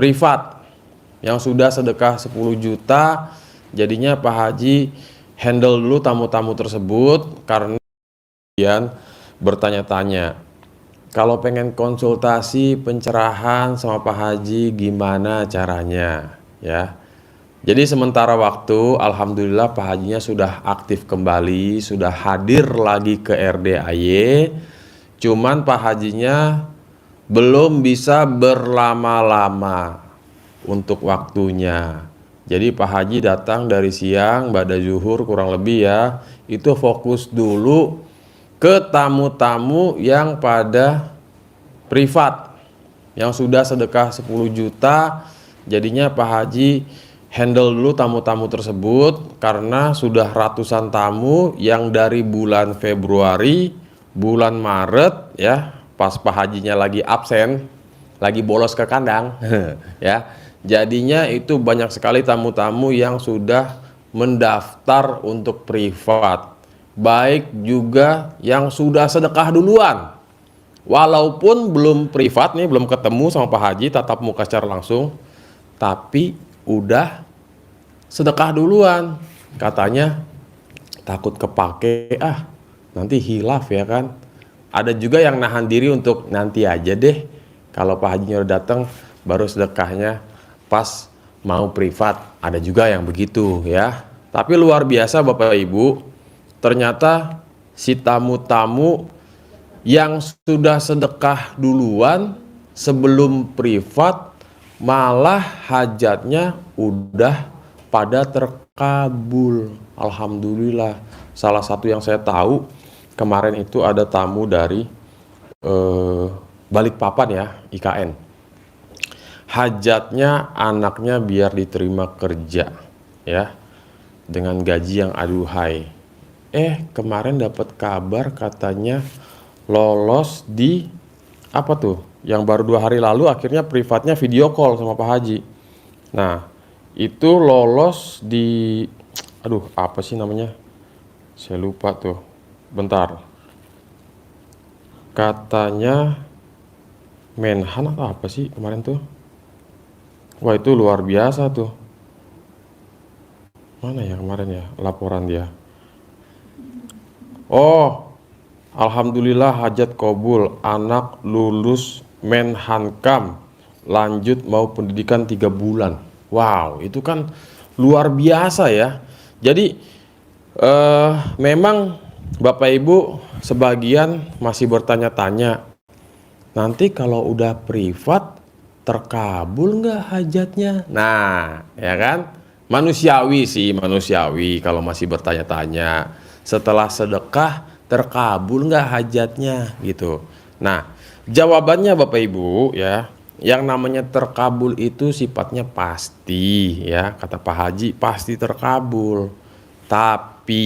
privat yang sudah sedekah 10 juta, jadinya Pak Haji handle dulu tamu-tamu tersebut karena kemudian bertanya-tanya, kalau pengen konsultasi pencerahan sama Pak Haji gimana caranya ya. Jadi sementara waktu alhamdulillah Pak Hajinya sudah aktif kembali, sudah hadir lagi ke RDAY. Cuman Pak Hajinya belum bisa berlama-lama untuk waktunya. Jadi Pak Haji datang dari siang ba'da zuhur kurang lebih ya, itu fokus dulu ke tamu-tamu yang pada privat yang sudah sedekah 10 juta. Jadinya Pak Haji handle dulu tamu-tamu tersebut karena sudah ratusan tamu yang dari bulan Februari, bulan Maret ya, pas Pak Hajinya lagi absen, lagi bolos ke kandang ya. Jadinya itu banyak sekali tamu-tamu yang sudah mendaftar untuk privat. Baik juga yang sudah sedekah duluan. Walaupun belum privat nih, belum ketemu sama Pak Haji tatap muka secara langsung, tapi udah sedekah duluan. Katanya takut kepake, nanti hilaf ya kan. Ada juga yang nahan diri untuk nanti aja deh, kalau Pak Hajinya udah datang baru sedekahnya pas mau privat. Ada juga yang begitu ya. Tapi luar biasa Bapak Ibu, ternyata si tamu-tamu yang sudah sedekah duluan sebelum privat malah hajatnya udah pada terkabul. Alhamdulillah. Salah satu yang saya tahu kemarin itu ada tamu dari Balikpapan ya, IKN. Hajatnya anaknya biar diterima kerja ya, dengan gaji yang aduhai. Kemarin dapat kabar katanya lolos di apa tuh, yang baru 2 hari lalu akhirnya privatnya video call sama Pak Haji. Nah itu lolos di, apa sih namanya, saya lupa tuh, bentar, katanya Menhan atau apa sih kemarin tuh. Wah itu luar biasa tuh. Mana ya kemarin ya laporan dia. Oh, alhamdulillah hajat kabul, anak lulus Menhankam, lanjut mau pendidikan 3 bulan. Wow, itu kan luar biasa ya. Jadi memang Bapak Ibu sebagian masih bertanya-tanya, nanti kalau udah privat terkabul nggak hajatnya? Nah, ya kan? Manusiawi sih, manusiawi kalau masih bertanya-tanya. Setelah sedekah terkabul nggak hajatnya gitu. Nah, jawabannya Bapak Ibu ya, yang namanya terkabul itu sifatnya pasti ya, kata Pak Haji pasti terkabul. Tapi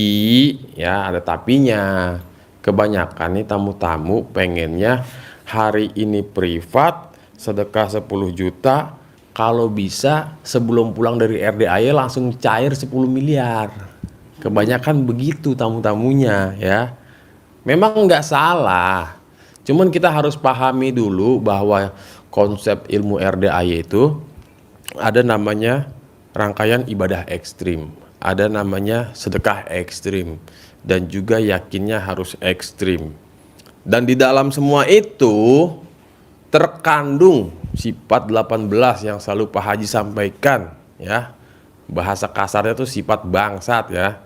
ya ada tapinya. Kebanyakan nih tamu-tamu pengennya hari ini privat sedekah 10 juta, kalau bisa sebelum pulang dari RDAY langsung cair 10 miliar. Kebanyakan begitu tamu-tamunya ya. Memang nggak salah, cuman kita harus pahami dulu bahwa konsep ilmu RDAY itu ada namanya rangkaian ibadah ekstrim, ada namanya sedekah ekstrim, dan juga yakinnya harus ekstrim. Dan di dalam semua itu terkandung sifat 18 yang selalu Pak Haji sampaikan ya. Bahasa kasarnya tuh sifat bangsat ya.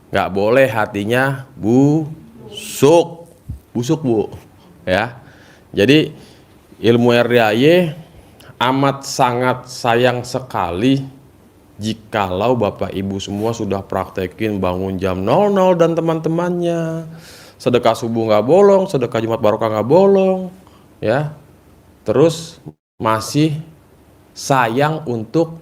Nggak boleh hatinya busuk. Busuk Bu ya. Jadi ilmu RDAY amat sangat sayang sekali jikalau Bapak Ibu semua sudah praktekin bangun jam 00 dan teman-temannya, sedekah subuh nggak bolong, sedekah Jumat Barokah nggak bolong ya, terus masih sayang untuk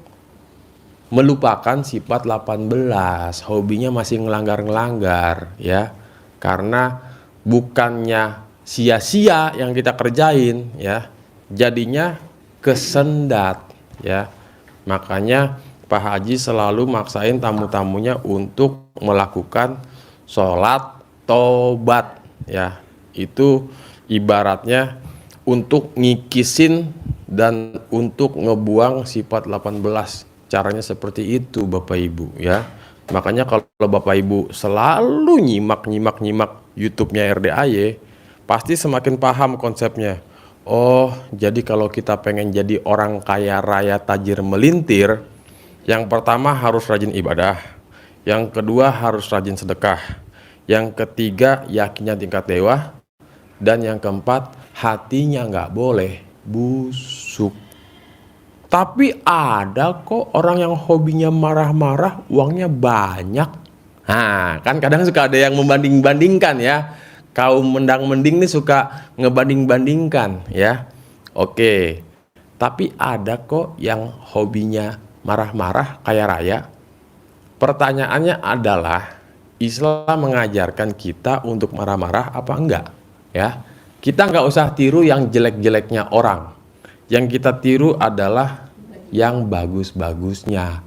melupakan sifat 18, hobinya masih ngelanggar-ngelanggar ya, karena bukannya sia-sia yang kita kerjain ya, jadinya kesendat ya. Makanya Pak Haji selalu maksain tamu-tamunya untuk melakukan sholat tobat ya. Itu ibaratnya untuk ngikisin dan untuk ngebuang sifat 18. Caranya seperti itu Bapak Ibu ya. Makanya kalau Bapak Ibu selalu nyimak YouTube-nya RDAY, pasti semakin paham konsepnya. Oh, jadi kalau kita pengen jadi orang kaya raya tajir melintir, yang pertama harus rajin ibadah, yang kedua harus rajin sedekah, yang ketiga yakinnya tingkat dewa, dan yang keempat hatinya nggak boleh busuk. Tapi ada kok orang yang hobinya marah-marah, uangnya banyak. Nah, kan kadang suka ada yang membanding-bandingkan ya. Kaum mendang-mending nih suka ngebanding-bandingkan ya. Oke, tapi ada kok yang hobinya marah-marah kaya raya. Pertanyaannya adalah, Islam mengajarkan kita untuk marah-marah apa enggak? Ya, kita nggak usah tiru yang jelek-jeleknya orang. Yang kita tiru adalah yang bagus-bagusnya.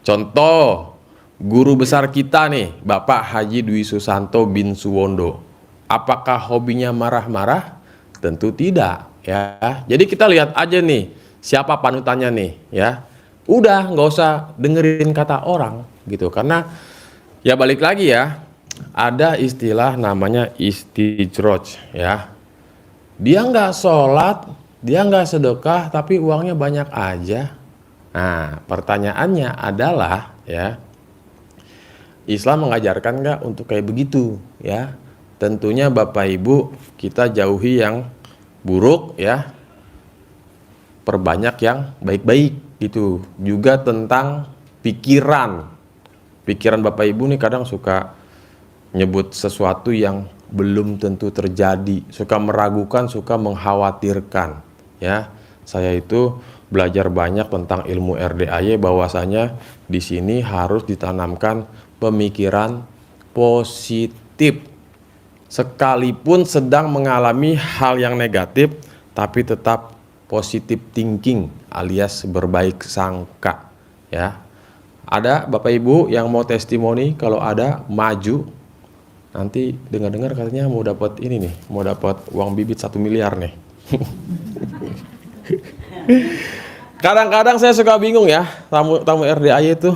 Contoh, guru besar kita nih, Bapak Haji Dwi Susanto bin Suwondo. Apakah hobinya marah-marah? Tentu tidak, ya. Jadi kita lihat aja nih, siapa panutannya nih, ya. Udah, nggak usah dengerin kata orang, gitu. Karena ya balik lagi ya, ada istilah namanya istijroj, ya. Dia nggak sholat, dia nggak sedekah, tapi uangnya banyak aja. Nah, pertanyaannya adalah ya, Islam mengajarkan nggak untuk kayak begitu ya? Tentunya Bapak Ibu kita jauhi yang buruk ya, perbanyak yang baik-baik gitu. Juga tentang pikiran Bapak Ibu nih kadang suka nyebut sesuatu yang belum tentu terjadi, suka meragukan, suka mengkhawatirkan ya. Saya itu belajar banyak tentang ilmu RDAY, bahwasanya di sini harus ditanamkan pemikiran positif. Sekalipun sedang mengalami hal yang negatif, tapi tetap positive thinking alias berbaik sangka ya. Ada Bapak Ibu yang mau testimoni? Kalau ada, maju. Nanti dengar-dengar katanya mau dapat ini nih, mau dapat uang bibit 1 miliar nih. Kadang-kadang saya suka bingung ya, tamu RDAY itu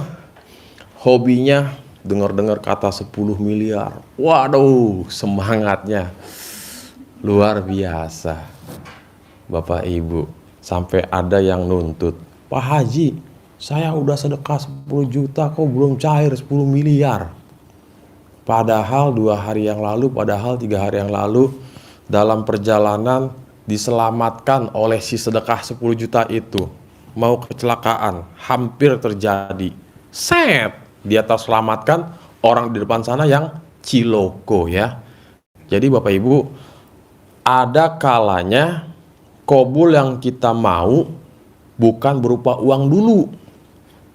hobinya dengar-dengar kata 10 miliar. Waduh, semangatnya luar biasa. Bapak Ibu, sampai ada yang nuntut, Pak Haji, saya udah sedekah 10 juta kok belum cair 10 miliar. Padahal 2 hari yang lalu, padahal 3 hari yang lalu, dalam perjalanan diselamatkan oleh si sedekah 10 juta itu. Mau kecelakaan, hampir terjadi. Set, dia terselamatkan, orang di depan sana yang ciloko ya. Jadi Bapak Ibu, ada kalanya qabul yang kita mau bukan berupa uang dulu,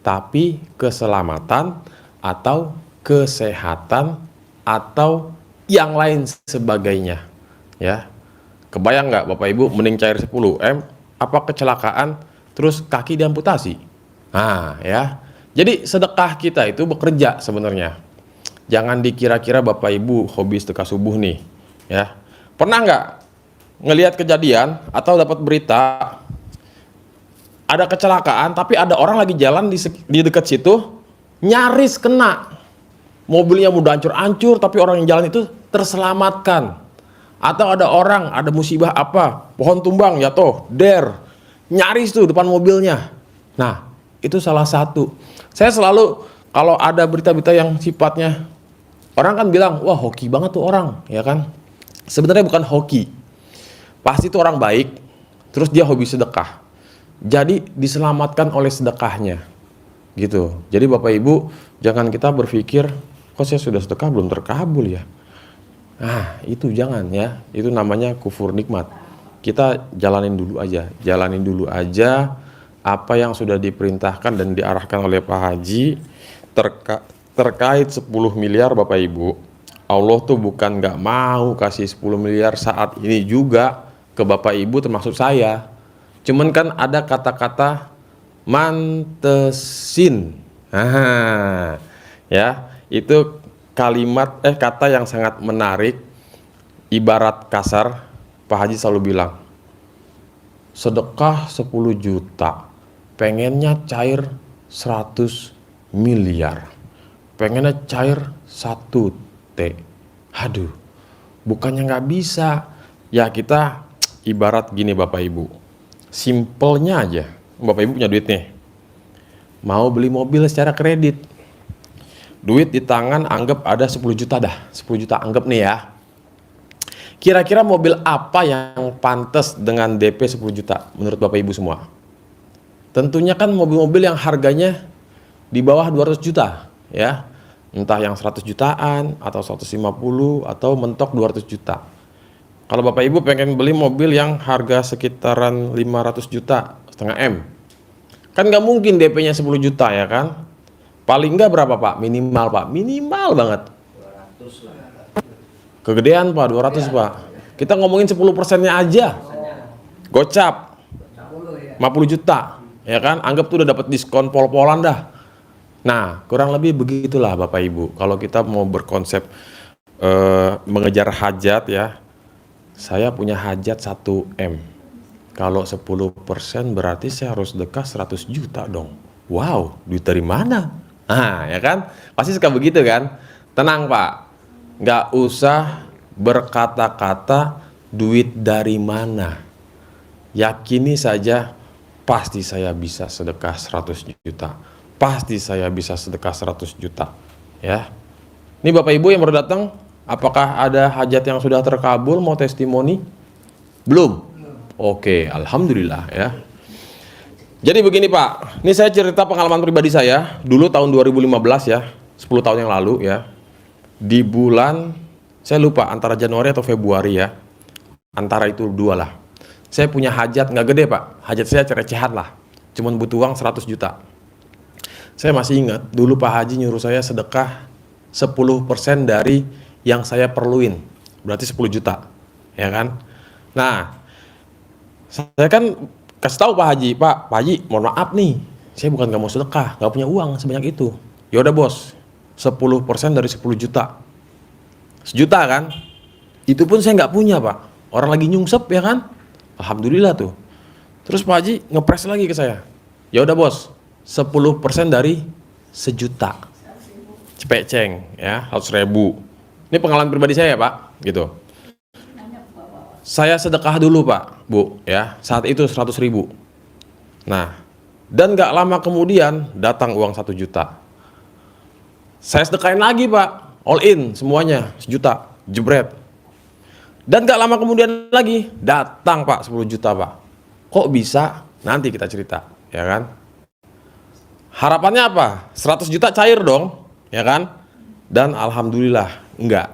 tapi keselamatan atau kesehatan atau yang lain sebagainya ya. Kebayang nggak Bapak Ibu, mending cair 10 M apa kecelakaan terus kaki diamputasi. Nah ya, jadi sedekah kita itu bekerja sebenarnya. Jangan dikira-kira Bapak Ibu hobi sedekah subuh nih ya. Pernah nggak ngelihat kejadian atau dapat berita ada kecelakaan tapi ada orang lagi jalan di dekat situ, nyaris kena, mobilnya udah hancur-hancur tapi orang yang jalan itu terselamatkan. Atau ada orang, ada musibah apa, pohon tumbang jatuh, nyaris tuh depan mobilnya. Nah, itu salah satu. Saya selalu kalau ada berita-berita yang sifatnya, orang kan bilang, wah hoki banget tuh orang, ya kan? Sebenarnya bukan hoki. Pasti itu orang baik, terus dia hobi sedekah. Jadi diselamatkan oleh sedekahnya. Gitu. Jadi Bapak Ibu, jangan kita berpikir, kok saya sudah sedekah belum terkabul ya. Nah, itu jangan ya. Itu namanya kufur nikmat. Kita jalanin dulu aja apa yang sudah diperintahkan dan diarahkan oleh Pak Haji terkait 10 miliar Bapak Ibu. Allah tuh bukan nggak mau kasih 10 miliar saat ini juga ke Bapak Ibu termasuk saya. Cuman kan ada kata-kata mantesin. Nah, ya, itu kalimat kata yang sangat menarik. Ibarat kasar, Pak Haji selalu bilang, sedekah 10 juta, pengennya cair 100 miliar, pengennya cair 1 T. Aduh, bukannya nggak bisa. Ya kita ibarat gini Bapak Ibu, simpelnya aja, Bapak Ibu punya duit nih, mau beli mobil secara kredit, duit di tangan anggap ada 10 juta dah, 10 juta anggap nih ya. Kira-kira mobil apa yang pantas dengan DP 10 juta menurut Bapak Ibu semua? Tentunya kan mobil-mobil yang harganya di bawah 200 juta ya. Entah yang 100 jutaan atau 150 atau mentok 200 juta. Kalau Bapak Ibu pengen beli mobil yang harga sekitaran 500 juta, setengah M, kan nggak mungkin DP-nya 10 juta ya kan? Paling nggak berapa Pak? Minimal Pak, minimal banget. 200 lah. Kegedean Pak, 200 Pak. Kita ngomongin 10%-nya aja. Gocap 50 juta, ya kan? Anggap tuh udah dapat diskon pol-polan dah. Nah, kurang lebih begitulah Bapak Ibu. Kalau kita mau berkonsep mengejar hajat ya, saya punya hajat 1 M. Kalau 10% berarti saya harus sedekah 100 juta dong. Wow, duit dari mana? Nah, ya kan? Pasti suka begitu kan? Tenang Pak, nggak usah berkata-kata duit dari mana. Yakini saja, pasti saya bisa sedekah 100 juta. Pasti saya bisa sedekah 100 juta. Ya. Ini Bapak Ibu yang baru datang, apakah ada hajat yang sudah terkabul, mau testimoni? Belum? Oke, alhamdulillah ya. Jadi begini Pak, ini saya cerita pengalaman pribadi saya, dulu tahun 2015 ya, 10 tahun yang lalu ya. Di bulan, saya lupa antara Januari atau Februari ya, antara itu dua lah. Saya punya hajat, nggak gede Pak, hajat saya recehan lah, cuman butuh uang 100 juta. Saya masih ingat, dulu Pak Haji nyuruh saya sedekah 10% dari yang saya perluin, berarti 10 juta, ya kan? Nah, saya kan kasih tahu Pak Haji, mohon maaf nih, saya bukan nggak mau sedekah, nggak punya uang sebanyak itu. Ya udah bos, 10% dari 10 juta, 1 juta kan? Itu pun saya nggak punya Pak, orang lagi nyungsep ya kan? Alhamdulillah tuh. Terus Pak Haji ngepres lagi ke saya, ya udah bos, 10% dari 1 juta, cepeceng ya, 100.000. Ini pengalaman pribadi saya ya Pak, gitu. Saya sedekah dulu Pak, Bu, ya. Saat itu 100.000. Nah, dan gak lama kemudian datang uang 1 juta. Saya sedekahin lagi Pak, all in semuanya 1 juta, jebret. Dan gak lama kemudian lagi datang Pak 10 juta Pak. Kok bisa? Nanti kita cerita, ya kan? Harapannya apa? 100 juta cair dong, ya kan? Dan alhamdulillah enggak.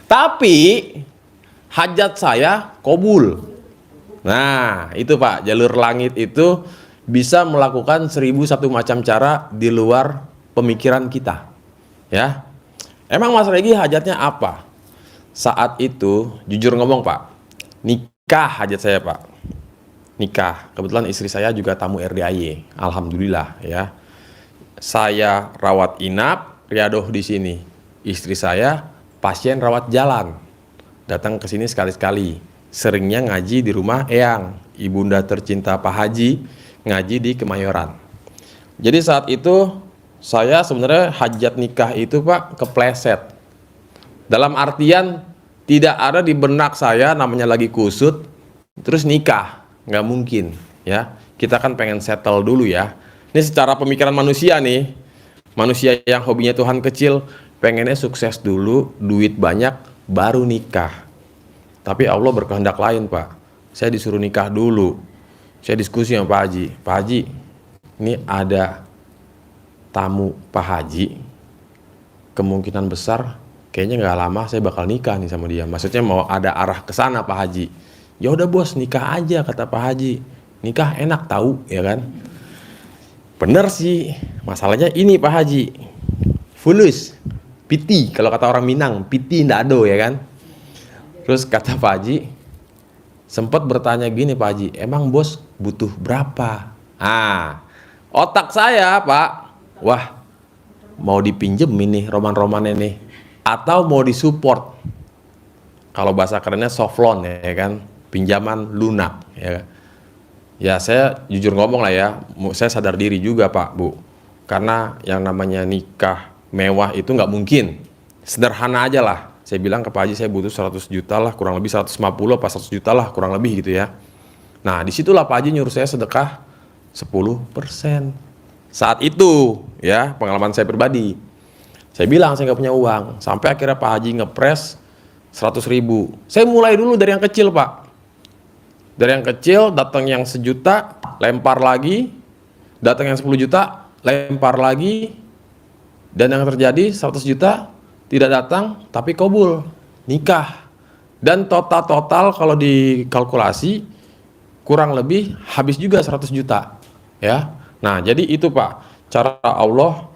Tapi hajat saya kobul. Nah, itu Pak, jalur langit itu bisa melakukan 1001 macam cara di luar pemikiran kita. Ya. Emang Mas Regi hajatnya apa? Saat itu, jujur ngomong Pak, nikah hajat saya Pak. Nikah. Kebetulan istri saya juga tamu RDAY. Alhamdulillah ya. Saya rawat inap, riadoh di sini. Istri saya pasien rawat jalan. Datang ke sini sekali-sekali. Seringnya ngaji di rumah Eyang, ibunda tercinta Pak Haji, ngaji di Kemayoran. Jadi saat itu saya sebenarnya hajat nikah itu Pak kepleset. Dalam artian tidak ada di benak saya namanya lagi kusut terus nikah. Nggak mungkin ya, kita kan pengen settle dulu ya. Ini secara pemikiran manusia nih, manusia yang hobinya Tuhan kecil pengennya sukses dulu, duit banyak baru nikah. Tapi Allah berkehendak lain Pak, saya disuruh nikah dulu. Saya diskusi sama Pak Haji, Pak Haji ini ada tamu Pak Haji, kemungkinan besar kayaknya nggak lama saya bakal nikah nih sama dia. Maksudnya mau ada arah ke sana Pak Haji. Ya udah bos, nikah aja kata Pak Haji. Nikah enak tahu ya kan? Bener sih. Masalahnya ini Pak Haji. Fulus, piti kalau kata orang Minang, piti ndak ada ya kan? Terus kata Pak Haji, sempat bertanya gini Pak Haji, emang bos butuh berapa? Otak saya Pak, wah mau dipinjem ini roman-roman ini atau mau disupport? Kalau bahasa kerennya soft loan ya kan? pinjaman lunak, ya. Ya saya jujur ngomong lah ya, saya sadar diri juga Pak Bu, karena yang namanya nikah mewah itu nggak mungkin, sederhana aja lah. Saya bilang ke Pak Haji saya butuh 100 juta lah, kurang lebih 150 apa 100 juta lah, kurang lebih gitu ya. Nah disitulah Pak Haji nyuruh saya sedekah 10%. Saat itu ya pengalaman saya pribadi, saya bilang saya nggak punya uang, sampai akhirnya Pak Haji ngepres 100.000. Saya mulai dulu dari yang kecil Pak. Dari yang kecil, datang yang 1 juta, lempar lagi, datang yang 10 juta, lempar lagi, dan yang terjadi 100 juta tidak datang, tapi kabul, nikah. Dan total kalau dikalkulasi, kurang lebih habis juga 100 juta. Ya. Nah, jadi itu Pak, cara Allah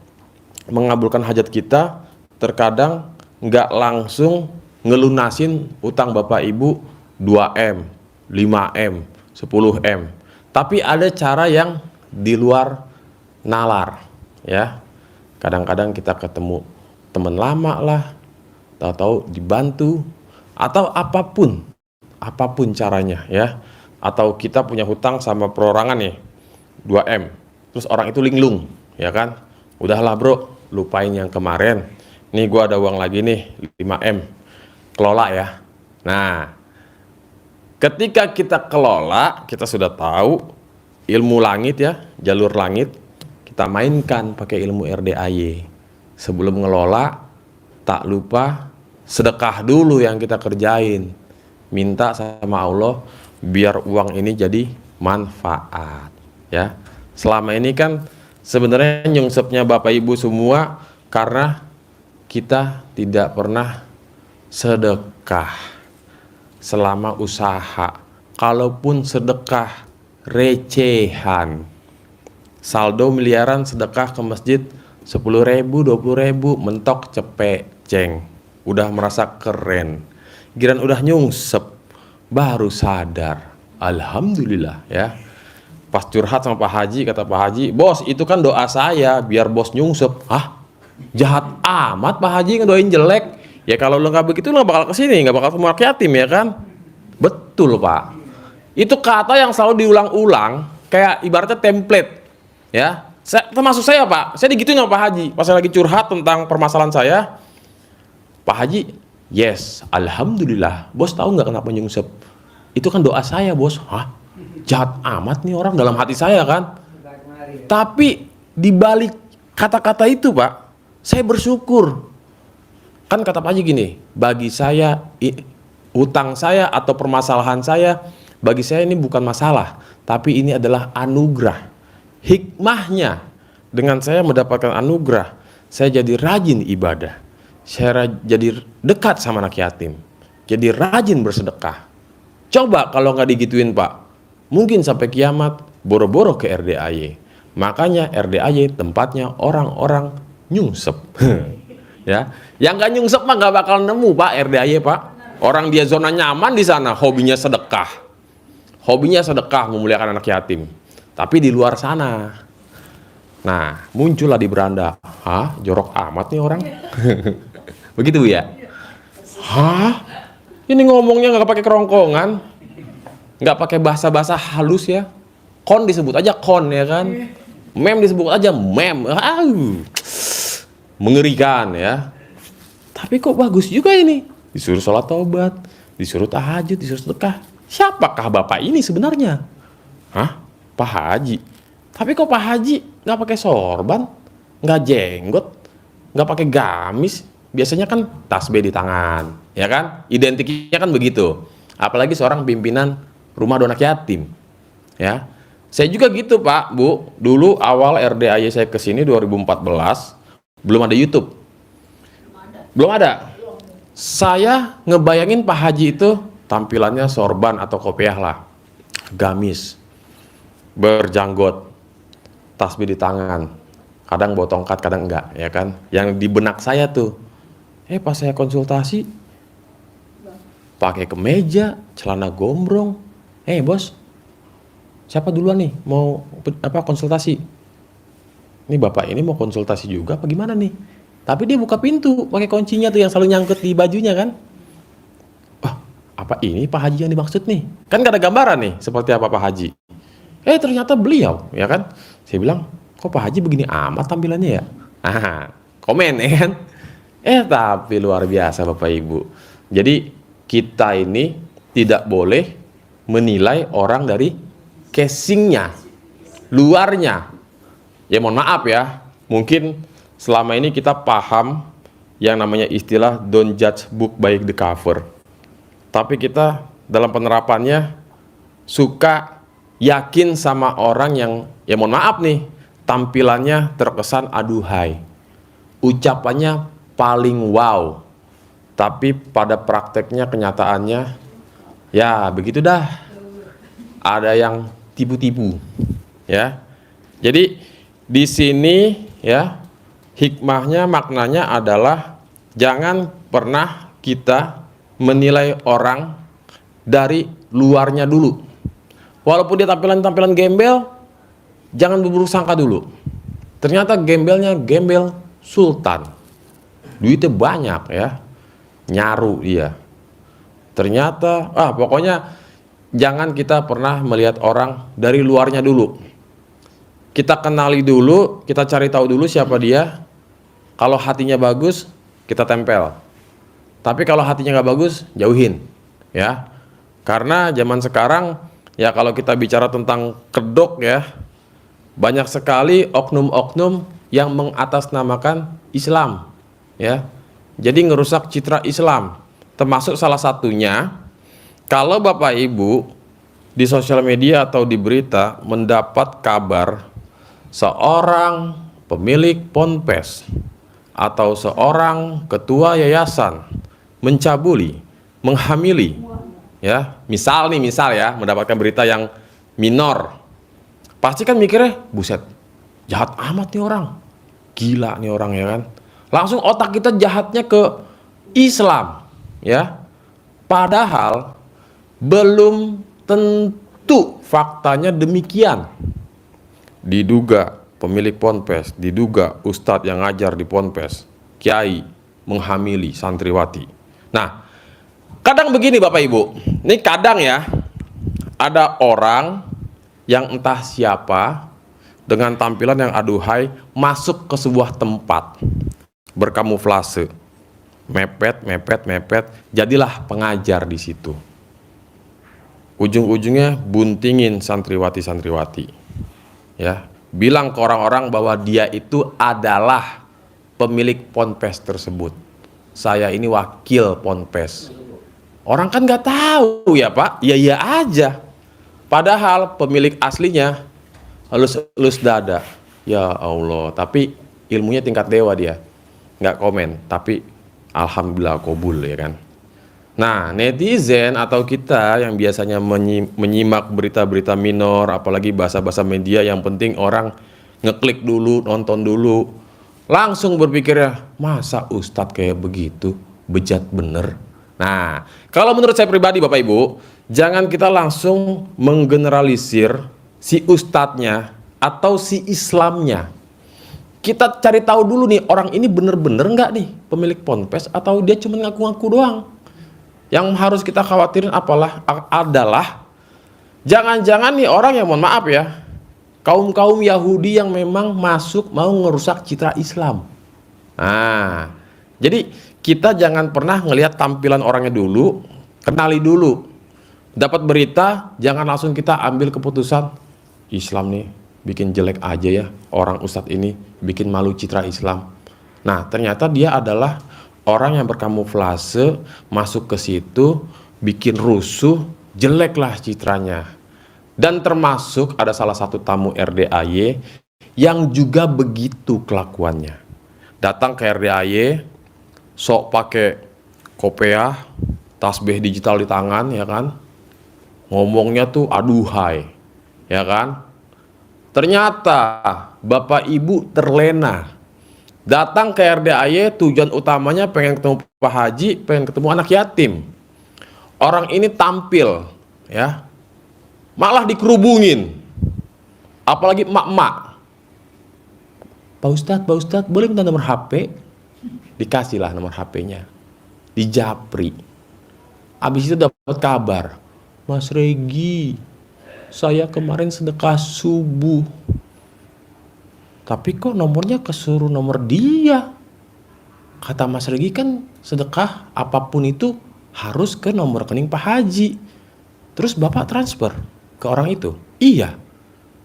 mengabulkan hajat kita, terkadang nggak langsung ngelunasin utang Bapak Ibu 2M. 5M, 10M. Tapi ada cara yang di luar nalar, ya. Kadang-kadang kita ketemu teman lama lah, tahu-tahu dibantu, atau apapun caranya, ya. Atau kita punya hutang sama perorangan nih, 2M. Terus orang itu linglung, ya kan? Udahlah bro, lupain yang kemarin. Nih gua ada uang lagi nih, 5M. Kelola ya. Nah, ketika kita kelola, kita sudah tahu ilmu langit ya, jalur langit, kita mainkan pakai ilmu RDAY. Sebelum ngelola, tak lupa sedekah dulu yang kita kerjain. Minta sama Allah biar uang ini jadi manfaat. Ya, selama ini kan sebenarnya nyungsepnya Bapak Ibu semua karena kita tidak pernah sedekah. Selama usaha, kalaupun sedekah recehan, saldo miliaran sedekah ke masjid 10.000, 20.000, mentok cepeceng, udah merasa keren, giran udah nyungsep, baru sadar, alhamdulillah ya. Pas curhat sama Pak Haji, kata Pak Haji, bos itu kan doa saya biar bos nyungsep. Hah? Jahat amat Pak Haji ngedoain jelek. Ya kalau lo nggak begitu lo nggak bakal kesini, nggak bakal ketemu yatim ya kan? Betul Pak. Itu kata yang selalu diulang-ulang, kayak ibaratnya template, ya. Termasuk saya Pak, saya digituin sama Pak Haji. Pas saya lagi curhat tentang permasalahan saya, Pak Haji, yes, alhamdulillah. Bos tahu nggak kenapa nyungsep? Itu kan doa saya bos. Hah? Jahat amat nih orang dalam hati saya kan. Tapi dibalik kata-kata itu Pak, saya bersyukur. Kan kata Pak Haji gini, bagi saya utang saya atau permasalahan saya, bagi saya ini bukan masalah, tapi ini adalah anugerah. Hikmahnya, dengan saya mendapatkan anugerah, saya jadi rajin ibadah, saya jadi dekat sama anak yatim, jadi rajin bersedekah. Coba kalau nggak digituin Pak, mungkin sampai kiamat boro-boro ke RDAY. Makanya RDAY tempatnya orang-orang nyungsep. Ya, yang nggak nyungsep mah nggak bakal nemu Pak RDAY Pak. Orang dia zona nyaman di sana, hobinya sedekah, memuliakan anak yatim. Tapi di luar sana, nah muncullah di beranda, hah jorok amat nih orang, begitu ya? Hah? Ini ngomongnya nggak pakai kerongkongan, nggak pakai bahasa-bahasa halus ya. Kon disebut aja kon ya kan, mem disebut aja mem. Mengerikan ya. Tapi kok bagus juga ini. Disuruh sholat taubat, disuruh tahajud, disuruh sedekah. Siapakah bapak ini sebenarnya? Hah? Pak Haji. Tapi kok Pak Haji nggak pakai sorban, nggak jenggot, nggak pakai gamis? Biasanya kan tasbih di tangan, ya kan? Identiknya kan begitu. Apalagi seorang pimpinan rumah anak yatim. Ya. Saya juga gitu Pak, Bu. Dulu awal RDAY saya kesini 2014. Belum ada YouTube. Belum ada. Saya ngebayangin Pak Haji itu tampilannya sorban atau kopiah lah. Gamis. Berjanggot. Tasbih di tangan. Kadang bawa tongkat, kadang enggak, ya kan? Yang di benak saya tuh. Pas saya konsultasi pakai kemeja, celana gombrong. Bos. Siapa duluan nih mau konsultasi? Ini bapak ini mau konsultasi juga apa gimana nih? Tapi dia buka pintu pakai kuncinya tuh yang selalu nyangkut di bajunya kan. Wah, apa ini Pak Haji yang dimaksud nih? Kan gak ada gambaran nih seperti apa Pak Haji. Ternyata beliau, ya kan? Saya bilang, kok Pak Haji begini amat tampilannya ya? Komen ya kan? Tapi luar biasa Bapak Ibu. Jadi kita ini tidak boleh menilai orang dari casingnya, luarnya. Ya mohon maaf ya, mungkin selama ini kita paham yang namanya istilah don't judge book by the cover. Tapi kita dalam penerapannya suka yakin sama orang yang, ya mohon maaf nih, tampilannya terkesan aduhai, ucapannya paling wow, tapi pada prakteknya, kenyataannya, ya begitu dah, ada yang tipu-tipu, ya. Jadi di sini ya hikmahnya, maknanya adalah jangan pernah kita menilai orang dari luarnya dulu. Walaupun dia tampilan gembel, jangan berburuk sangka dulu. Ternyata gembelnya gembel sultan. Duitnya banyak ya. Nyaru dia. Ternyata, pokoknya jangan kita pernah melihat orang dari luarnya dulu. Kita kenali dulu, kita cari tahu dulu siapa dia. Kalau hatinya bagus, kita tempel. Tapi kalau hatinya nggak bagus, jauhin. Ya. Karena zaman sekarang, ya kalau kita bicara tentang kedok ya, banyak sekali oknum-oknum yang mengatasnamakan Islam ya. Jadi ngerusak citra Islam. Termasuk salah satunya, kalau Bapak Ibu di sosial media atau di berita mendapat kabar seorang pemilik ponpes atau seorang ketua yayasan mencabuli, menghamili, ya, misal ya, mendapatkan berita yang minor, pasti kan mikirnya, buset, jahat amat nih orang, gila nih orang ya kan. Langsung otak kita jahatnya ke Islam, ya. Padahal belum tentu faktanya demikian. Diduga pemilik ponpes, diduga ustadz yang ngajar di ponpes, kiai menghamili santriwati. Nah, kadang begini Bapak Ibu, ini kadang ya, ada orang yang entah siapa dengan tampilan yang aduhai masuk ke sebuah tempat berkamuflase, mepet, jadilah pengajar di situ. Ujung-ujungnya buntingin santriwati, ya, bilang ke orang-orang bahwa dia itu adalah pemilik ponpes tersebut. Saya ini wakil ponpes. Orang kan nggak tahu ya Pak, iya aja. Padahal pemilik aslinya elus dada. Ya Allah, tapi ilmunya tingkat dewa dia. Nggak komen, tapi alhamdulillah kabul ya kan. Nah, netizen atau kita yang biasanya menyimak berita-berita minor, apalagi bahasa-bahasa media, yang penting orang ngeklik dulu, nonton dulu, langsung berpikirnya, masa ustadz kayak begitu, bejat bener. Nah, kalau menurut saya pribadi Bapak Ibu, jangan kita langsung menggeneralisir si ustadznya atau si Islamnya. Kita cari tahu dulu nih, orang ini bener-bener nggak nih pemilik ponpes atau dia cuma ngaku-ngaku doang. Yang harus kita khawatirin adalah jangan-jangan nih orang yang, mohon maaf ya, kaum-kaum Yahudi yang memang masuk mau ngerusak citra Islam. Nah, jadi kita jangan pernah ngelihat tampilan orangnya dulu, kenali dulu. Dapat berita, jangan langsung kita ambil keputusan, Islam nih bikin jelek aja ya, orang ustadz ini bikin malu citra Islam. Nah, ternyata dia adalah orang yang berkamuflase, masuk ke situ, bikin rusuh, jeleklah citranya. Dan termasuk ada salah satu tamu RDAY yang juga begitu kelakuannya. Datang ke RDAY, sok pakai kopiah, tasbih digital di tangan, ya kan? Ngomongnya tuh aduhai, ya kan? Ternyata Bapak Ibu terlena. Datang ke RDAY tujuan utamanya pengen ketemu Pak Haji, pengen ketemu anak yatim. Orang ini tampil, ya, malah dikerubungin. Apalagi emak-emak. Pak Ustadz, boleh minta nomor HP? Dikasihlah nomor HP-nya. Dijapri. Habis itu dapat kabar, Mas Regi, saya kemarin sedekah subuh, tapi kok nomornya kesuruh nomor dia. Kata Mas Regi kan sedekah apapun itu harus ke nomor rekening Pak Haji. Terus Bapak transfer ke orang itu? Iya.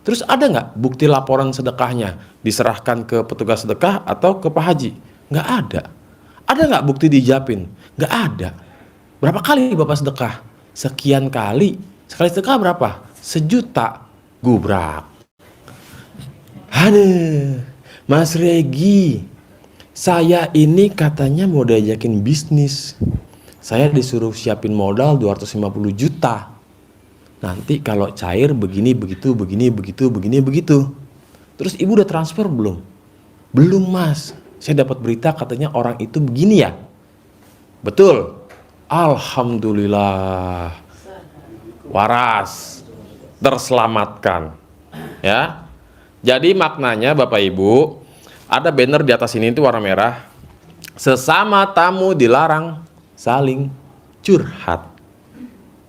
Terus ada nggak bukti laporan sedekahnya diserahkan ke petugas sedekah atau ke Pak Haji? Nggak ada. Ada nggak bukti dijapin? Nggak ada. Berapa kali Bapak sedekah? Sekian kali. Sekali sedekah berapa? 1 juta. Gubrak. Aduh, Mas Regi, saya ini katanya mau diajakin bisnis. Saya disuruh siapin modal 250 juta. Nanti kalau cair begini, begitu, begini, begitu, begini, begitu. Terus ibu udah transfer belum? Belum, Mas. Saya dapat berita katanya orang itu begini ya. Betul. Alhamdulillah. Waras. Terselamatkan. Ya. Jadi maknanya Bapak Ibu, ada banner di atas ini itu warna merah. Sesama tamu dilarang saling curhat.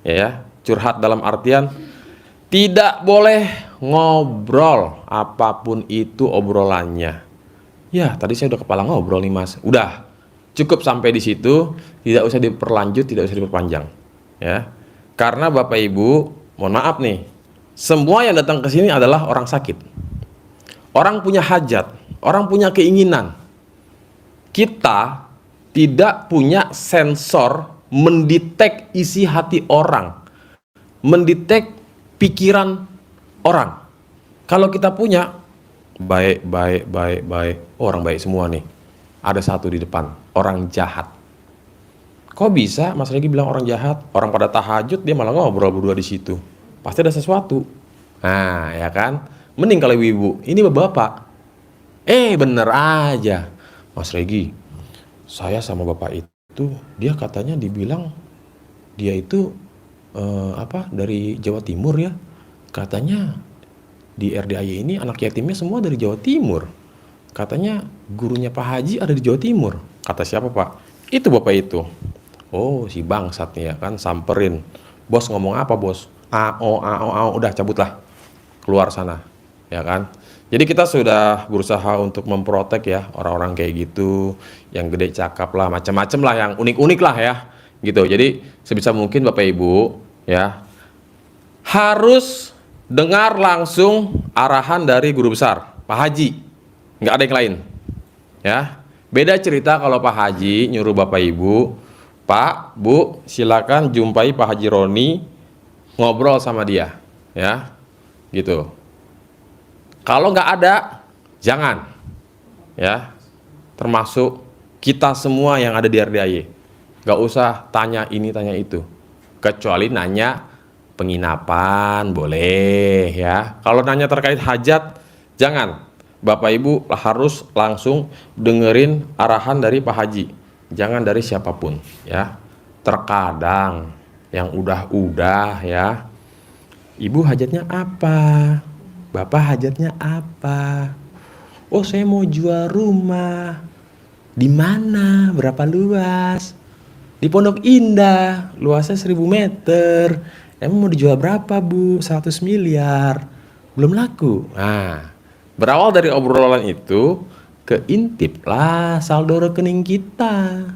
Ya, curhat dalam artian tidak boleh ngobrol apapun itu obrolannya. Ya, tadi saya udah kepala ngobrol nih Mas. Udah, cukup sampai di situ, tidak usah diperlanjut, tidak usah diperpanjang. Ya, karena Bapak Ibu, mohon maaf nih, semua yang datang ke sini adalah orang sakit. Orang punya hajat, orang punya keinginan. Kita tidak punya sensor mendetek isi hati orang, mendetek pikiran orang. Kalau kita punya, baik, orang baik semua nih. Ada satu di depan, orang jahat. Kok bisa Mas Regi bilang orang jahat? Orang pada tahajud dia malah ngobrol berdua di situ. Pasti ada sesuatu. Nah, ya kan? Mending kalau ibu, ini bapak. Bener aja. Mas Regi, saya sama bapak itu, dia katanya dibilang dia itu dari Jawa Timur ya. Katanya di RDAY ini anak yatimnya semua dari Jawa Timur. Katanya gurunya Pak Haji ada di Jawa Timur. Kata siapa Pak? Itu bapak itu. Oh, si bangsat nih ya kan, samperin. Bos ngomong apa bos? Udah cabutlah. Keluar sana. Ya kan? Jadi kita sudah berusaha untuk memprotek ya orang-orang kayak gitu, yang gede cakap lah, macam-macam lah, yang unik-unik lah ya, gitu. Jadi sebisa mungkin Bapak Ibu ya harus dengar langsung arahan dari guru besar, Pak Haji, nggak ada yang lain, ya. Beda cerita kalau Pak Haji nyuruh Bapak Ibu, Pak, Bu, silakan jumpai Pak Haji Roni, ngobrol sama dia, ya, gitu. Kalau nggak ada, jangan, ya. Termasuk kita semua yang ada di RDAY, nggak usah tanya ini tanya itu, kecuali nanya penginapan boleh, ya. Kalau nanya terkait hajat, jangan. Bapak Ibu harus langsung dengerin arahan dari Pak Haji, jangan dari siapapun, ya. Terkadang yang udah ya, Ibu hajatnya apa? Bapak hajatnya apa? Oh, saya mau jual rumah. Di mana? Berapa luas? Di Pondok Indah, luasnya 1000 meter. Emang mau dijual berapa, Bu? 100 miliar. Belum laku. Nah, berawal dari obrolan itu, keintip lah saldo rekening kita.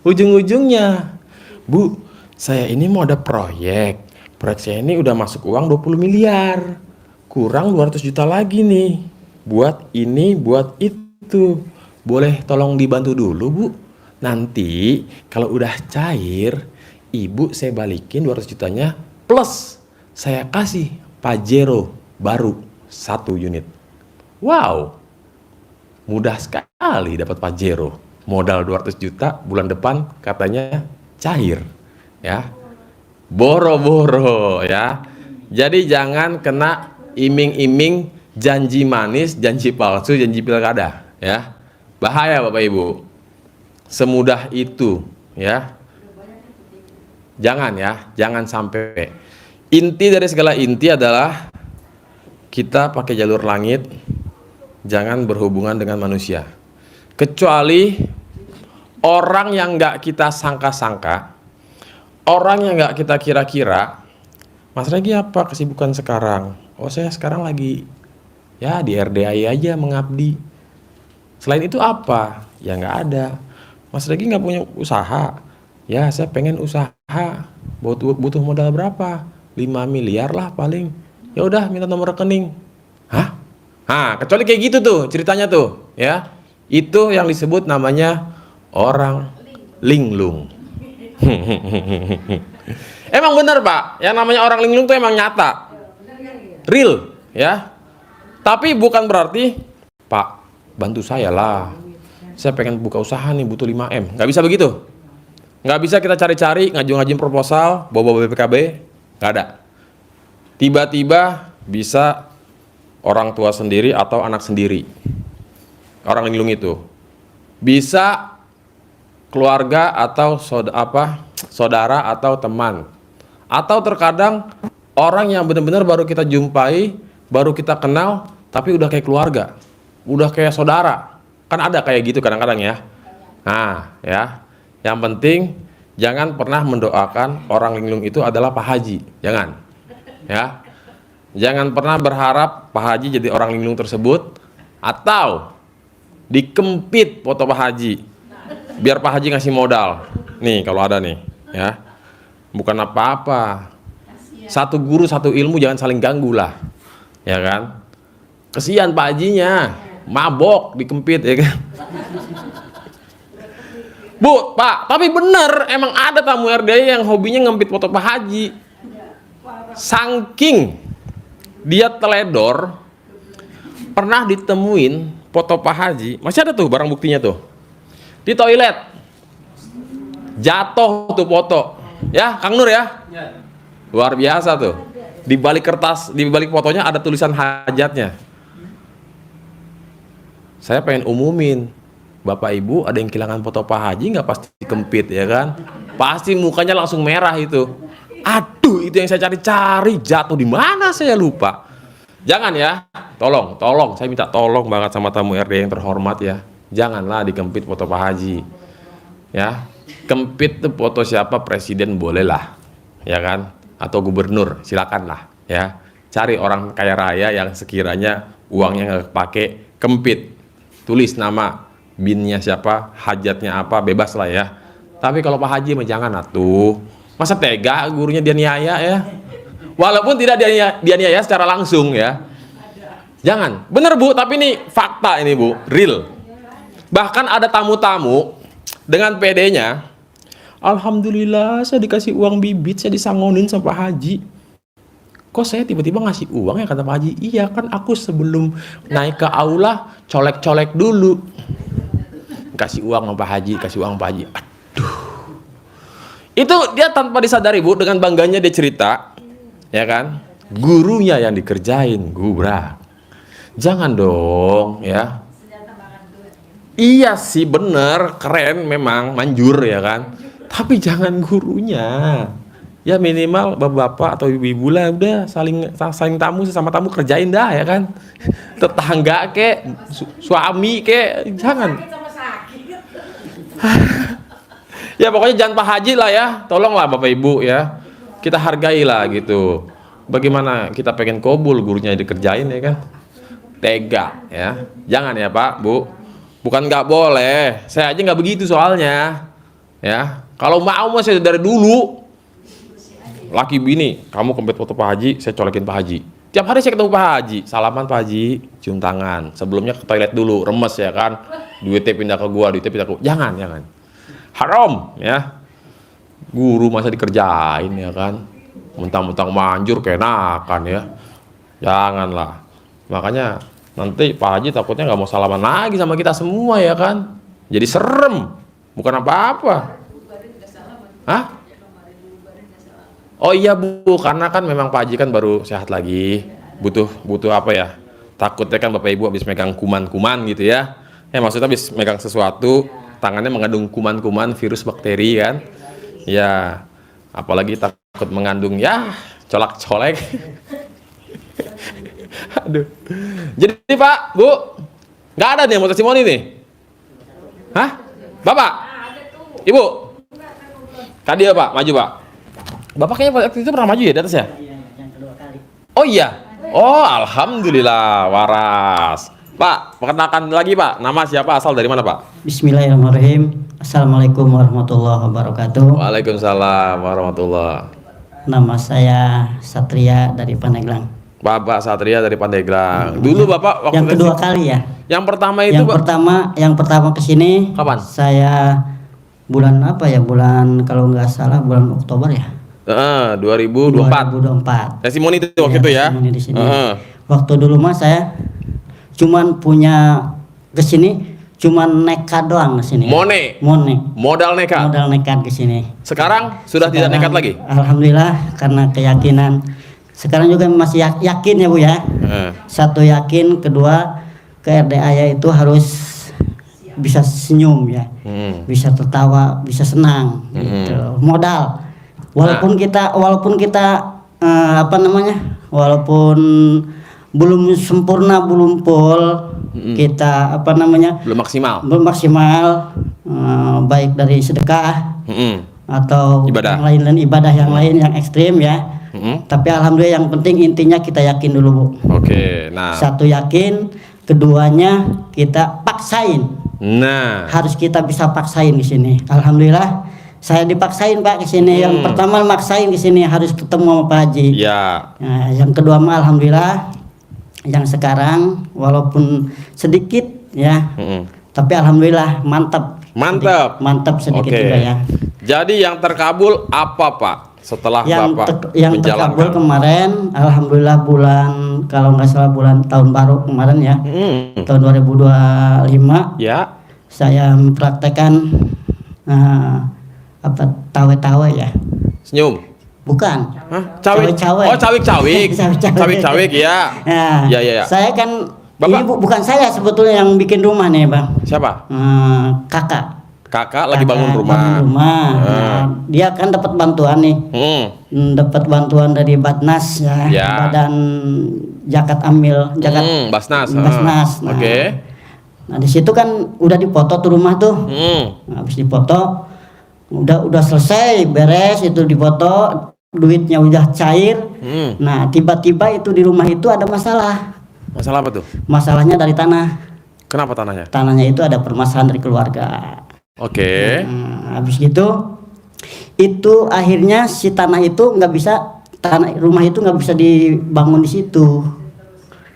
Ujung-ujungnya, Bu, saya ini mau ada proyek. Proyek saya ini udah masuk uang 20 miliar. Kurang 200 juta lagi nih, buat ini, buat itu. Boleh tolong dibantu dulu Bu? Nanti kalau udah cair, Ibu saya balikin 200 jutanya plus saya kasih Pajero baru 1 unit. Wow, mudah sekali dapat Pajero. Modal 200 juta bulan depan katanya cair, ya. Boro-boro ya. Jadi jangan kena iming-iming janji manis, janji palsu, janji pilkada, ya. Bahaya Bapak Ibu. Semudah itu, ya. Jangan ya, jangan sampai. Inti dari segala inti adalah kita pakai jalur langit, jangan berhubungan dengan manusia. Kecuali orang yang nggak kita sangka-sangka, orang yang nggak kita kira-kira, Mas Regi apa kesibukan sekarang? Oh saya sekarang lagi ya di RDI aja mengabdi. Selain itu apa? Ya nggak ada. Mas Regi nggak punya usaha. Ya saya pengen usaha. Butuh modal berapa? 5 miliar lah paling. Ya udah minta nomor rekening. Hah? Kecuali kayak gitu tuh ceritanya tuh, ya. Itu yang disebut namanya orang linglung. Emang bener Pak, yang namanya orang linglung tuh emang nyata, real, ya. Tapi bukan berarti, Pak, bantu saya lah. Saya pengen buka usaha nih, butuh 5M. Nggak bisa begitu. Nggak bisa kita cari-cari, ngaju-ngajuin proposal, bawa BPKB, nggak ada. Tiba-tiba bisa orang tua sendiri atau anak sendiri. Orang linglung itu bisa keluarga atau saudara atau teman. Atau terkadang orang yang benar-benar baru kita jumpai, baru kita kenal, tapi udah kayak keluarga, udah kayak saudara. Kan ada kayak gitu kadang-kadang ya. Nah, ya. Yang penting jangan pernah mendoakan orang linglung itu adalah Pak Haji. Jangan. Ya. Jangan pernah berharap Pak Haji jadi orang linglung tersebut atau dikempit foto Pak Haji. Biar Pak Haji ngasih modal. Nih, kalau ada nih, ya. Bukan apa-apa. Satu guru satu ilmu, jangan saling ganggu lah, ya kan? Kesian Pak Hajinya, mabok dikempit, ya kan? Bu, Pak, tapi bener emang ada tamu RDI yang hobinya ngempit foto Pak Haji. Saking dia teledor, pernah ditemuin foto Pak Haji, masih ada tuh barang buktinya tuh, di toilet. Jatuh tuh foto. Ya, Kang Nur ya? Luar biasa tuh. Di balik kertas, di balik fotonya ada tulisan hajatnya. Saya pengen umumin, Bapak Ibu ada yang kehilangan foto Pak Haji nggak pasti kempit, ya kan? Pasti mukanya langsung merah itu. Aduh, itu yang saya cari-cari, jatuh di mana saya lupa. Jangan ya, tolong, saya minta tolong banget sama tamu RD yang terhormat ya. Janganlah dikempit foto Pak Haji. Ya, kempit tuh foto siapa, presiden boleh lah, ya kan? Atau gubernur, silakan lah, ya. Cari orang kaya raya yang sekiranya uangnya nggak pakai, kempit. Tulis nama, binnya siapa, hajatnya apa, bebas lah ya. Tapi kalau Pak Haji mah jangan atuh. Masa tega gurunya dia niaya ya? Walaupun tidak dia niaya secara langsung ya. Jangan. Bener Bu, tapi ini fakta ini Bu, real. Bahkan ada tamu-tamu dengan PD-nya, alhamdulillah saya dikasih uang bibit, saya disangonin sama Pak Haji. Kok saya tiba-tiba ngasih uang ya, kata Pak Haji. Iya kan aku sebelum naik ke aula colek-colek dulu. Kasih uang sama Pak Haji, kasih uang Pak Haji. Aduh. Itu dia tanpa disadari Bu, dengan bangganya dia cerita, ya kan? Gurunya yang dikerjain, gubrak. Jangan dong ya. Iya sih bener, keren memang, manjur ya kan. Tapi jangan gurunya. Ya minimal bapak-bapak atau ibu-ibu lah udah saling tamu sesama tamu kerjain dah ya kan. Tetangga kek, suami kek, jangan. Ya pokoknya jangan Pak Haji lah ya. Tolonglah Bapak Ibu ya. Kita hargailah gitu. Bagaimana kita pengen kobul gurunya dikerjain ya kan. Tega ya. Jangan ya Pak, Bu. Bukan nggak boleh, saya aja nggak begitu soalnya, ya. Kalau mau masih dari dulu, laki bini, kamu kempit foto Pak Haji, saya colekin Pak Haji. Tiap hari saya ketemu Pak Haji, salaman Pak Haji, cium tangan. Sebelumnya ke toilet dulu, remes ya kan. Duitnya pindah ke gua, duitnya pindah ke gua. Jangan. Haram, ya. Guru masa dikerjain ya kan. Mentang-mentang manjur keenakan ya. Janganlah. Makanya nanti Pak Haji takutnya nggak mau salaman lagi sama kita semua ya kan. Jadi serem, bukan apa-apa. Hah? Oh iya Bu, karena kan memang Pak Haji kan baru sehat lagi. Butuh apa ya? Takutnya kan Bapak Ibu habis megang kuman-kuman gitu ya. Maksudnya habis megang sesuatu, tangannya mengandung kuman-kuman, virus, bakteri kan. Ya, apalagi takut mengandung ya colak-colek. Aduh. Jadi Pak, Bu, nggak ada nih yang mau testimoni nih? Hah? Bapak? Ibu? Tadi ya Pak, maju Pak. Bapak kayaknya waktu itu pernah maju ya di atas ya? Iya, yang kedua kali. Oh iya. Oh, alhamdulillah waras. Pak, perkenalkan lagi Pak. Nama siapa? Asal dari mana Pak? Bismillahirrahmanirrahim. Assalamualaikum warahmatullahi wabarakatuh. Waalaikumsalam warahmatullah. Nama saya Satria dari Pandeglang. Bapak Satria dari Pandeglang. Dulu Bapak waktu Yang kedua kali ya. Yang pertama itu Yang pertama kesini. Kapan? Saya bulan apa ya? Bulan kalau nggak salah bulan Oktober ya. 2024. 2024. Testimoni itu waktu itu ya. Testimoni di sini. Waktu dulu mah saya cuman punya kesini cuman nekat doang kesini. Mone. Modal nekat. Modal nekat kesini. Sekarang sudah tidak nekat lagi. Alhamdulillah karena keyakinan. Sekarang juga masih yakin ya Bu ya. Satu yakin, kedua ke RDA ya itu harus bisa senyum ya. Bisa tertawa, bisa senang gitu. Modal. Walaupun kita apa namanya? Walaupun belum sempurna, belum full, kita apa namanya? Belum maksimal. Baik dari sedekah atau ibadah. Ibadah yang lain yang ekstrim ya. Tapi alhamdulillah yang penting intinya kita yakin dulu Bu. Oke, nah. Satu yakin, keduanya kita paksain. Nah. Harus kita bisa paksain di sini. Alhamdulillah saya dipaksain Pak ke sini. Yang pertama maksain ke sini harus ketemu sama Pak Haji. Ya. Nah, yang kedua mah alhamdulillah yang sekarang walaupun sedikit ya. Tapi alhamdulillah mantap. Mantap sedikit juga ya. Jadi yang terkabul apa Pak? Setelah Bapak yang terkabul kemarin, alhamdulillah bulan kalau nggak salah bulan tahun baru kemarin ya, tahun 2025. Ya. Saya mempraktekkan apa tawe-tawe ya. Senyum. Bukan. Hah? Cawe-cawe. Oh, cawik-cawik. Cawik-cawik ya. Ya. Saya kan Bapak? ini bukan saya sebetulnya yang bikin rumah nih Bang. Siapa? Kakak lagi bangun rumah. Dia kan dapat bantuan nih. Dapat bantuan dari Batnas ya. Badan Zakat Amil, Basnas. Basnas. Nah, Oke. Nah, di situ kan udah dipoto tuh rumah tuh. Nah, habis dipoto udah selesai, beres itu dipoto, duitnya udah cair. Nah, tiba-tiba itu di rumah itu ada masalah. Masalah apa tuh? Masalahnya dari tanah. Kenapa tanahnya? Tanahnya itu ada permasalahan dari keluarga. Oke. Habis gitu itu akhirnya si tanah itu nggak bisa, rumah itu nggak bisa dibangun di situ.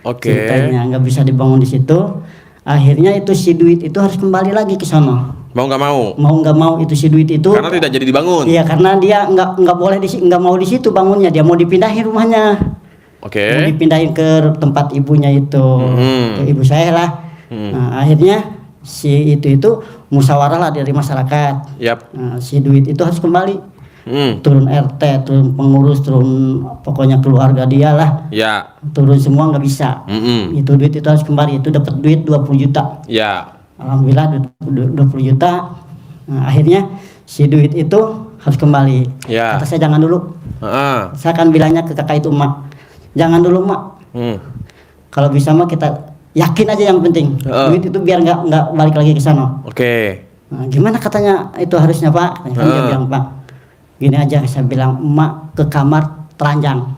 Oke. Ceritanya nggak bisa dibangun di situ. Akhirnya itu si duit itu harus kembali lagi ke sono. Mau nggak mau? Mau nggak mau itu si duit itu. Karena tidak jadi dibangun. Iya, karena dia nggak boleh nggak mau di situ bangunnya, dia mau dipindahin rumahnya. Oke. Mau dipindahin ke tempat ibunya itu, ke ibu saya lah. Nah, akhirnya si itu musyawarah lah dari masyarakat. Nah, si duit itu harus kembali. Turun RT, turun pengurus, turun pokoknya keluarga dia lah. Ya. Turun semua nggak bisa. Itu duit itu harus kembali. Itu dapat duit 20 juta. Ya. Alhamdulillah 20 juta. Nah, akhirnya si duit itu harus kembali. Ya. Kata saya jangan dulu. Saya akan bilangnya ke kakak itu, Mak, jangan dulu Mak. Kalau bisa Mak kita yakin aja yang penting. Duit itu biar nggak balik lagi ke sana. Oke. Nah, gimana katanya itu harusnya Pak? Kan dia bilang, Pak, gini aja, saya bilang, Emak ke kamar telanjang.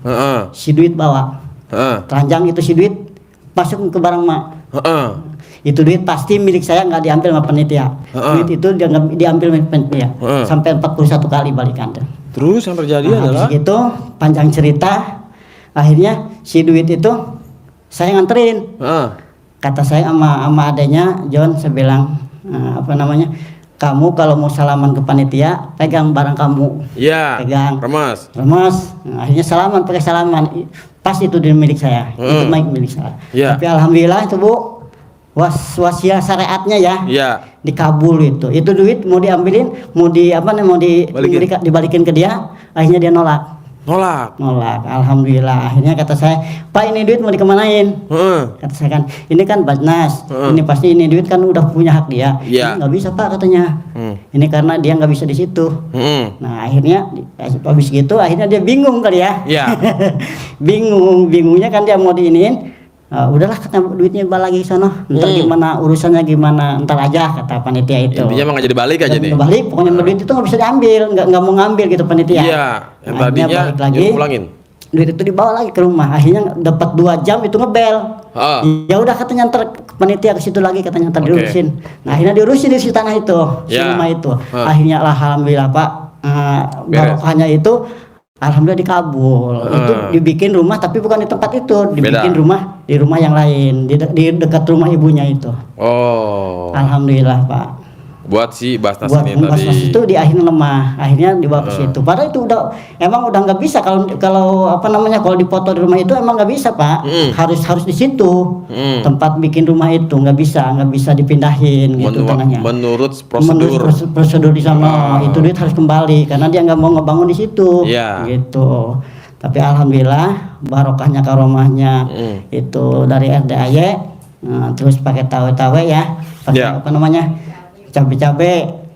Si duit bawa. Telanjang itu si duit masuk ke barang Emak. Itu duit pasti milik saya, nggak diambil sama panitia. Duit itu dia diambil sama panitia. Sampai 41 kali balikan. Terus yang terjadi adalah itu panjang cerita. Akhirnya si duit itu saya nganterin. Kata saya sama adanya John, saya bilang apa namanya, kamu kalau mau salaman ke panitia pegang barang kamu. Iya. Pegang. Remas. Nah, akhirnya salaman, pakai salaman. Pas itu di milik saya. Itu milik saya. Ya. Tapi alhamdulillah itu Bu, wasiat syariatnya ya. Iya. Dikabul itu. Itu duit mau diambilin, mau dibalikin ke dia, akhirnya dia nolak. Alhamdulillah. Akhirnya kata saya, Pak, ini duit mau dikemanain? Kata saya kan, ini kan Basnas. Ini pasti ini duit kan udah punya hak dia. Ini nggak bisa Pak katanya. Ini karena dia nggak bisa di situ. Nah akhirnya habis gitu, akhirnya dia bingung kali ya. Iya. Bingungnya kan dia mau diinin. Udahlah katanya duitnya balik lagi ke sana, ntar gimana urusannya gimana ntar aja kata panitia itu. Intinya mah nggak jadi balik aja nih. Nggak balik, pokoknya duit itu nggak bisa diambil, nggak mau ngambil gitu panitia. Iya, yang Akhirnya tadinya balik lagi, nyuruh pulangin. duit itu dibawa lagi ke rumah. Akhirnya dapat 2 jam itu ngebel. Ya udah katanya ntar panitia ke situ lagi katanya ntar diurusin. Nah akhirnya diurusin di si tanah itu, si rumah itu. Akhirnya alhamdulillah Pak, barokahnya itu alhamdulillah dikabul. Itu dibikin rumah tapi bukan di tempat itu, dibikin rumah di rumah yang lain, di dekat rumah ibunya itu. Alhamdulillah Pak. Buat si Basnas Buat ini tadi. Basnas itu di akhirnya lemah, akhirnya dibawa ke situ. Padahal itu udah nggak bisa kalau kalau dipoto di rumah itu emang nggak bisa Pak. Harus di situ tempat bikin rumah itu nggak bisa dipindahin gitu tanahnya. Menurut prosedur. Menurut prosedur di sana itu duit harus kembali karena dia nggak mau ngebangun di situ. Gitu. Tapi alhamdulillah barokahnya karomahnya itu dari RDAY, terus pakai tawe-tawe ya, pakai cabai-cabai,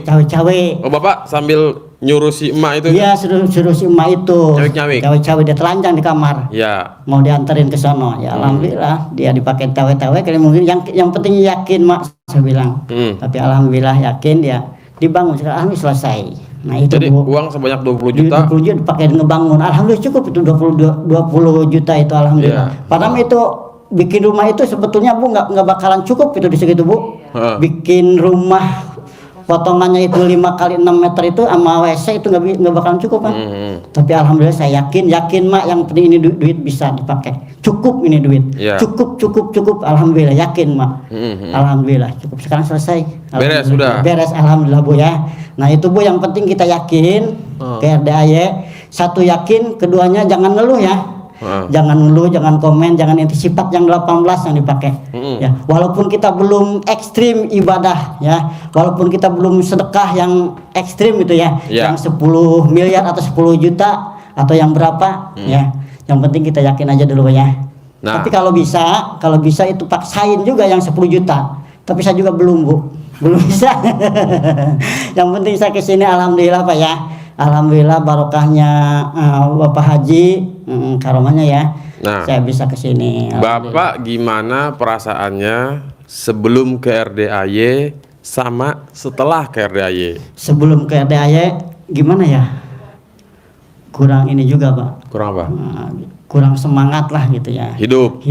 cawe-cawe. Oh Bapak sambil nyuruh si emak itu? Iya, suruh si emak itu. Cawe-cawe dia telanjang di kamar. Iya. Mau dianterin ke sono. Ya alhamdulillah dia dipakai cawe-cawe. Kali mungkin yang penting yakin mak, saya bilang. Tapi alhamdulillah yakin dia dibangun sekarang selesai. Nah itu jadi Bu, uang sebanyak 20 juta. 20 juta dipakai ngebangun. Alhamdulillah cukup itu 20 juta itu alhamdulillah. Padahal itu bikin rumah itu sebetulnya Bu nggak bakalan cukup itu di segitu Bu. Bikin rumah potongannya itu 5 kali 6 meter itu sama WC itu nggak bakalan cukup Pak. Tapi alhamdulillah saya yakin mak yang penting ini duit bisa dipakai. Cukup ini duit. Cukup alhamdulillah yakin mak. Alhamdulillah cukup sekarang selesai. Beres sudah. Beres alhamdulillah Bu ya. Nah itu Bu yang penting kita yakin ke RDAY. Satu yakin, keduanya jangan ngeluh ya. Jangan ngeluh, jangan komen, jangan itu sifat yang 18 yang dipakai. Ya, walaupun kita belum ekstrim ibadah ya, walaupun kita belum sedekah yang ekstrim itu ya, yang 10 miliar atau 10 juta atau yang berapa ya. Yang penting kita yakin aja dulu ya. Tapi kalau bisa itu paksain juga yang 10 juta. Tapi saya juga belum Bu, belum bisa. Yang penting saya kesini alhamdulillah Pak ya. Alhamdulillah barokahnya Bapak Haji karomahnya ya. Saya bisa ke sini. Bapak gimana perasaannya sebelum ke RDAY sama setelah ke RDAY? Sebelum ke RDAY gimana ya? Kurang ini juga Pak. Kurang apa? Kurang semangat lah gitu ya. Hidup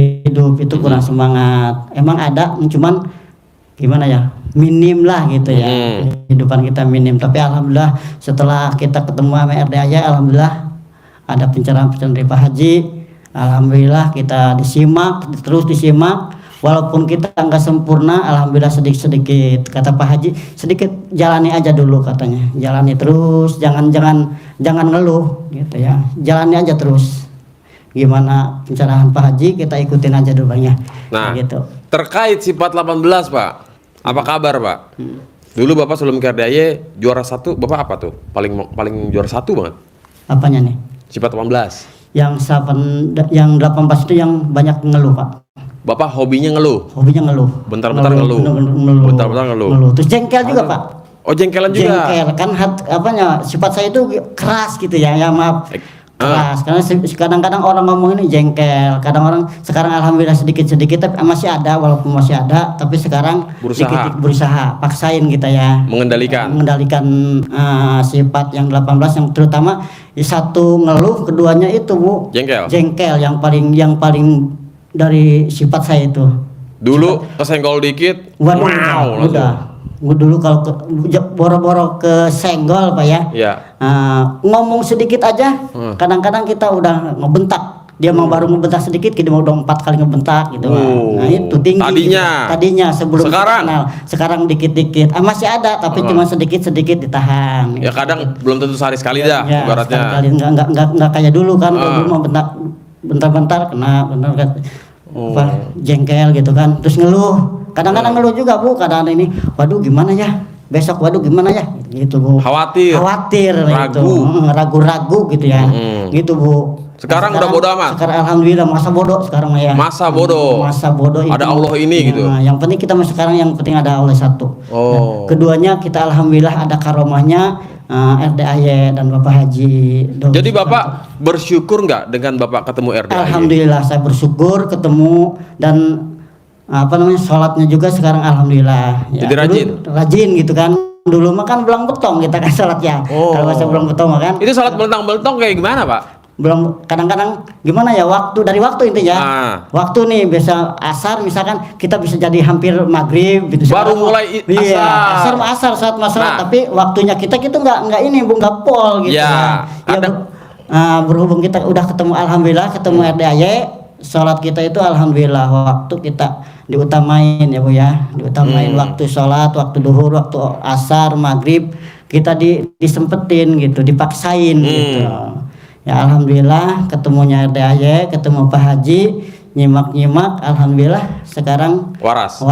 itu kurang semangat. Emang ada, cuman gimana ya, minim lah gitu ya. Kehidupan kita minim. Tapi alhamdulillah setelah kita ketemu sama RDAY, alhamdulillah ada pencerahan dari Pak Haji. Alhamdulillah kita terus disimak. Walaupun kita nggak sempurna, alhamdulillah sedikit kata Pak Haji, sedikit jalani aja dulu katanya. Jalani terus, jangan ngeluh gitu ya. Jalani aja terus. Gimana pencerahan Pak Haji kita ikutin aja dulu ya. Nah, gitu. Terkait sifat 18 Pak. Apa kabar Pak? Dulu Bapak sebelum ke RDAY juara 1, Bapak apa tuh? Paling juara 1 banget. Apanya nih? Sifat 18. Yang 18 itu yang banyak ngeluh Pak. Bapak hobinya ngeluh? Hobinya ngeluh. Bentar-bentar ngeluh. Bentar-bentar ngeluh. Terus jengkel juga Pak. Oh jengkelan juga? Jengkel, kan sifat saya itu keras gitu ya, maaf. Keras, karena kadang-kadang orang ngomong ini jengkel, kadang orang sekarang alhamdulillah sedikit-sedikit tapi masih ada, walaupun masih ada, tapi sekarang berusaha, paksain kita ya. Mengendalikan sifat yang 18 yang terutama satu ngeluh, keduanya itu Bu. Jengkel yang paling dari sifat saya itu. Dulu kesenggol dikit, udah. Dulu kalau boro-boro ke senggol Pak ya. Ngomong sedikit aja, kadang-kadang kita udah ngebentak. Dia mau baru ngebentak sedikit, kita mau udah 4 kali ngebentak gitu. Nah itu tinggi. Tadinya sebelum kenal. Sekarang dikit-dikit. Masih ada, tapi cuma sedikit-sedikit ditahan. Ya kadang belum tentu sehari sekali dah, ibaratnya. Sekali nggak kayak dulu kan. Dulu mau bentar-bentar kena, jengkel gitu kan. Terus ngeluh. Kadang-kadang ngeluh juga Bu, kadang-kadang ini, waduh gimana ya, besok waduh gimana ya, gitu Bu. Khawatir ragu-ragu gitu ya, gitu Bu. Sekarang udah bodoh amat. Sekarang alhamdulillah masa bodoh sekarang ya. Masa bodoh. Ada itu, Allah ini gitu. Yang penting kita sekarang yang penting ada Allah satu. Keduanya kita alhamdulillah ada karomahnya, RDAY dan Bapak Haji Jadi Bapak bersyukur nggak dengan Bapak ketemu RDAY? Alhamdulillah saya bersyukur ketemu dan sholatnya juga sekarang alhamdulillah. Jadi rajin? Rajin gitu kan. Dulu mah kan belang betong kita kan sholat ya. Kalau bahasa belang betong mah kan. Itu sholat belentang-belentong kayak gimana Pak? Belum, kadang-kadang gimana ya, dari waktu intinya. Waktu nih biasa asar misalkan kita bisa jadi hampir maghrib gitu. Baru mulai asar. Asar saat masalah, tapi waktunya kita nggak ini nggak pol gitu ya. Berhubung kita udah ketemu alhamdulillah ketemu RDAY, sholat kita itu alhamdulillah waktu kita diutamain ya Bu ya, diutamain waktu sholat, waktu duhur, waktu asar, maghrib kita disempetin gitu, dipaksain gitu. Ya alhamdulillah ketemunya RDAY, ketemu Pak Haji, nyimak alhamdulillah sekarang waras.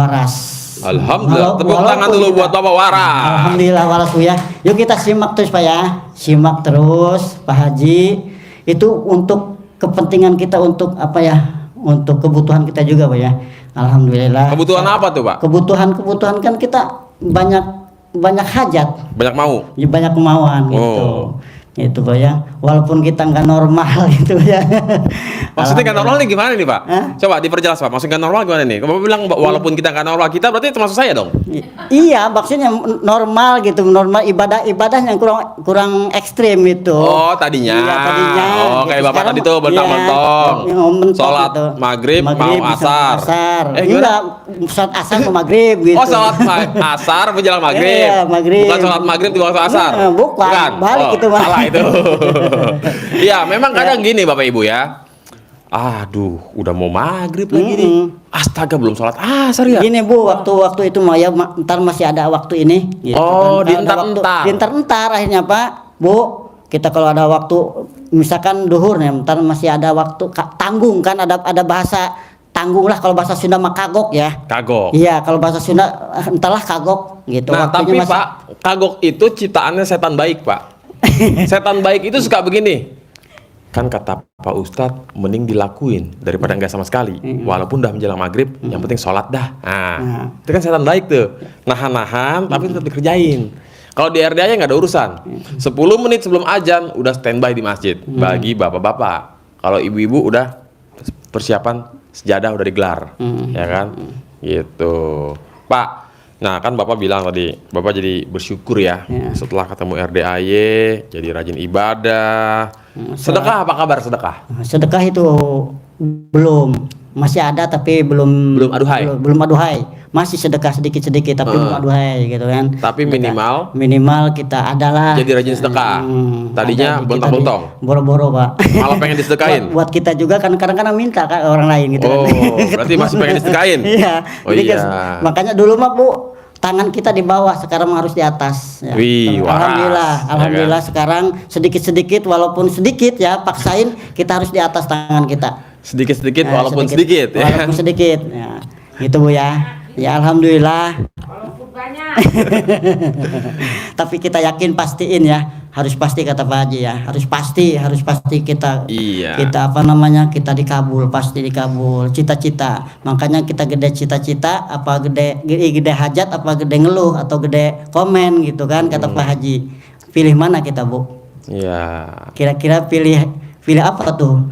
Alhamdulillah. Tepuk tangan dulu buat Bapak waras. Alhamdulillah waras Bu ya. Yuk kita simak terus Pak ya. Simak terus Pak Haji. Itu untuk kepentingan kita, untuk apa ya? Untuk kebutuhan kita juga Pak ya. Alhamdulillah. Kebutuhan apa tuh Pak? Kebutuhan kan kita banyak hajat. Banyak mau. Banyak kemauan gitu. Itu Pak ya, walaupun kita nggak normal gitu ya. Maksudnya nggak normal nih gimana nih Pak? Coba diperjelas Pak, maksudnya nggak normal gimana nih? Kamu bilang walaupun kita nggak normal, kita berarti termasuk saya dong? Iya, maksudnya normal gitu, normal ibadah yang kurang ekstrim itu. Oh tadinya. Iya, tadinya. Oh gitu. kayak Bapak tadi tuh bentang-bentong. Sholat gitu. maghrib mau asar. Enggak, sholat asar mau maghrib gitu. Oh sholat asar menjelang maghrib. Iya, maghrib. Bukan sholat maghrib di waktu asar. Bukan. Balik itu Mas. Itu. Iya, memang kadang gini Bapak Ibu ya. Aduh, udah mau maghrib lagi nih. Astaga, belum sholat asar ya. Gini Bu, waktu itu mah ya ntar masih ada waktu ini. Gitu. Oh, dientar akhirnya Pak, Bu. Kita kalau ada waktu, misalkan duhur nih, ntar masih ada waktu tanggung kan, ada bahasa tanggung lah, kalau bahasa Sunda mah kagok ya. Kagok. Iya, kalau bahasa Sunda entahlah kagok gitu. Nah, tapi Pak, kagok itu ciptaannya setan baik Pak. Setan baik itu suka begini. Kan kata Pak Ustadz, mending dilakuin daripada nggak sama sekali. Walaupun udah menjelang maghrib, yang penting sholat dah. Nah, itu kan setan baik tuh. Nahan-nahan, tapi tetap dikerjain. Kalau di RDAY nggak ada urusan. 10 menit sebelum azan udah standby di masjid. Bagi bapak-bapak. Kalau ibu-ibu udah persiapan sejadah udah digelar, ya kan? Gitu, Pak. Nah kan Bapak bilang tadi, Bapak jadi bersyukur ya setelah ketemu RDAY, jadi rajin ibadah. Sedekah apa kabar sedekah? Sedekah itu belum, masih ada tapi belum aduhai. Masih sedekah sedikit-sedikit tapi belum aduhai gitu kan. Tapi minimal kita adalah. Jadi rajin sedekah. Tadinya bontong-bontong. Boro-boro Pak. Malah pengen disedekahin. buat kita juga kan kadang-kadang minta kan orang lain gitu. Oh, berarti masih pengen disedekahin. Iya. Oh, iya. Makanya dulu mah Bu, tangan kita di bawah, sekarang harus di atas. Ya. Wih, alhamdulillah ya kan? Sekarang sedikit-sedikit walaupun sedikit ya, paksain kita harus di atas tangan kita. Sedikit-sedikit walaupun sedikit. Walaupun sedikit. Ya. Gitu Bu ya. Ya alhamdulillah. Walaupun banyak. Tapi kita yakin pastiin ya, harus pasti kata Pak Haji ya, harus pasti kita kita dikabul, pasti dikabul cita-cita. Makanya kita gede cita-cita, apa gede hajat, apa gede ngeluh atau gede komen gitu kan, kata Pak Haji. Pilih mana kita Bu? Iya. Kira-kira pilih apa tuh?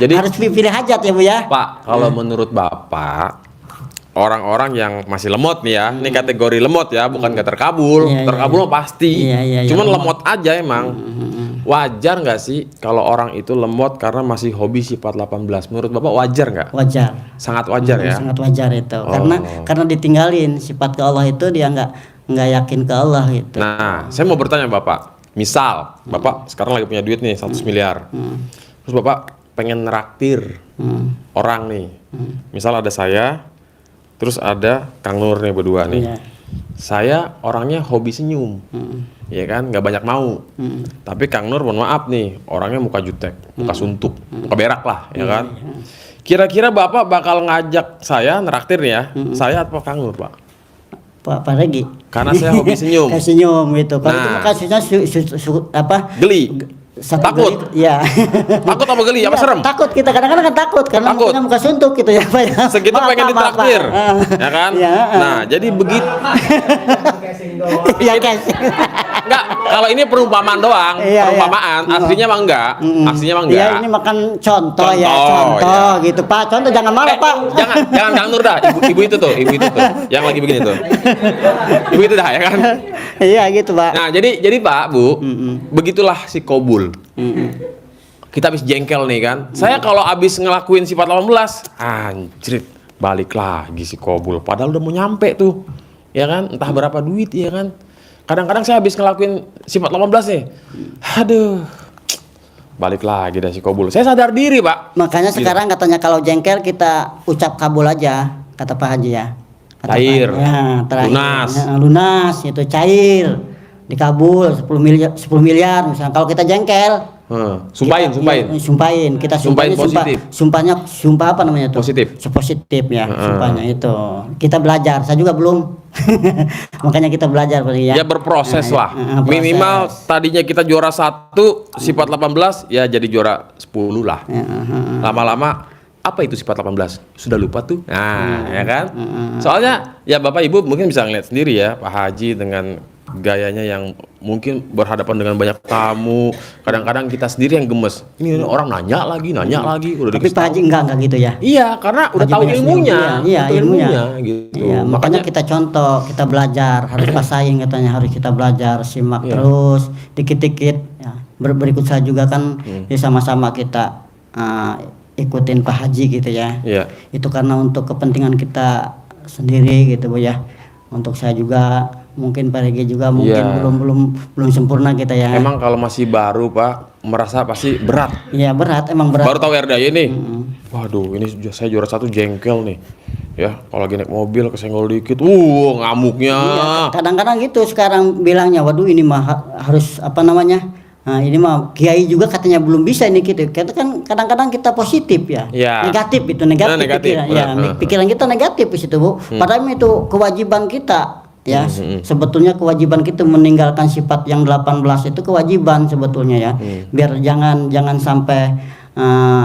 Jadi harus pilih hajat ya Bu ya. Pak, kalau menurut Bapak, orang-orang yang masih lemot nih ya, ini kategori lemot ya, bukan gak terkabul. Terkabul mah pasti. Cuman lemot aja emang. Wajar nggak sih kalau orang itu lemot karena masih hobi sifat 18? Menurut Bapak wajar nggak? Wajar. Sangat wajar ya. Sangat wajar itu. Karena ditinggalin sifat ke Allah itu, dia nggak yakin ke Allah gitu. Nah, saya mau bertanya Bapak. Misal Bapak sekarang lagi punya duit nih 100 miliar. Terus Bapak pengen neraktir orang nih. Misal ada saya, terus ada Kang Nur nih berdua nih. Saya orangnya hobi senyum, ya kan, nggak banyak mau. Tapi Kang Nur, mohon maaf nih, orangnya muka jutek, muka suntuk, muka berak lah, ya kan. Kira-kira Bapak bakal ngajak saya neraktir nih ya, saya atau Kang Nur Pak? Pak Regi. Karena saya hobi senyum. Senyum gitu. Kalau itu kasusnya geli. Takut? Iya. Takut apa geli? Apa serem? Takut, kita kadang-kadang kan takut karena mukanya muka suntuk gitu ya Pak ya. Segitu pengen ditraktir, ya kan? Nah, jadi begitu. Iya casing. Enggak, kalau ini perumpamaan doang, Iya, perumpamaan. iya. Aslinya mah enggak. Aslinya mah Iya, enggak. ini makan contoh ya, Contoh, contoh gitu Pak. Contoh jangan marah Pak. Jangan Nur dah. Ibu itu tuh, yang lagi begini tuh. Ibu itu dah ya kan. Iya gitu Pak. Nah, jadi Pak, Bu, begitulah si Kobul. Kita habis jengkel nih kan. Saya kalau habis ngelakuin sifat 18, anjrit, balik lagi si Kobul. Padahal udah mau nyampe tuh. Ya kan? Entah berapa duit ya kan. Kadang-kadang saya habis ngelakuin sifat 18 nih. Aduh. Balik lagi dah si Kobul. Saya sadar diri, Pak. Makanya Gitu. sekarang katanya kalau jengkel kita ucap kabul aja, kata Pak Haji ya. Kata Cair. Pak Haji, ya, terakhir. Lunas. Ya, lunas itu cair. Dikabul 10 miliar misalnya. Kalau kita jengkel, Sumpahin. kita Sumpahin sumpahnya positif. sumpah apa namanya tuh? Positif. Positif ya, sumpahnya itu. Kita belajar, saya juga belum. Makanya kita belajar berarti ya. Ya berproses lah. Proses. Minimal tadinya kita juara 1 sifat 18 ya jadi juara 10 lah. Lama-lama apa itu sifat 18? Sudah lupa tuh. Nah, ya kan? Soalnya ya Bapak Ibu mungkin bisa ngeliat sendiri ya Pak Haji dengan gayanya yang mungkin berhadapan dengan banyak tamu. Kadang-kadang kita sendiri yang gemes. Ini orang nanya lagi, udah Tapi dikasih Pak Haji tahu. enggak gitu ya. Iya, karena udah Haji tahu banyak ilmunya. senyum. Iya, Tahu ilmunya. gitu. Iya, makanya kita contoh, kita belajar, harus pasain katanya, harus kita belajar, simak terus, dikit-dikit. Ya. Berikut saya juga kan, ya sama-sama kita ikutin Pak Haji gitu ya. Iya. Itu karena untuk kepentingan kita sendiri gitu Bu ya. Untuk saya juga, mungkin Pak Regi juga mungkin Iya. belum sempurna kita ya. Emang kalau masih baru Pak merasa pasti berat. Iya berat, emang berat. Baru tahu RDAY nih. Waduh, ini saya juara 1 jengkel nih. Ya, kalau lagi naik mobil kesenggol dikit, ngamuknya. Iya, kadang-kadang gitu sekarang bilangnya, waduh ini mah harus apa namanya? Nah, ini mah kiai juga katanya belum bisa ini gitu. Kita kan kadang-kadang kita positif ya. Iya. Negatif itu negatif, Nah, negatif, pikiran. benar. Ya, pikiran kita negatif di situ, Bu. Padahal itu kewajiban kita. Ya, sebetulnya kewajiban kita meninggalkan sifat yang 18 itu kewajiban sebetulnya ya. Biar jangan sampai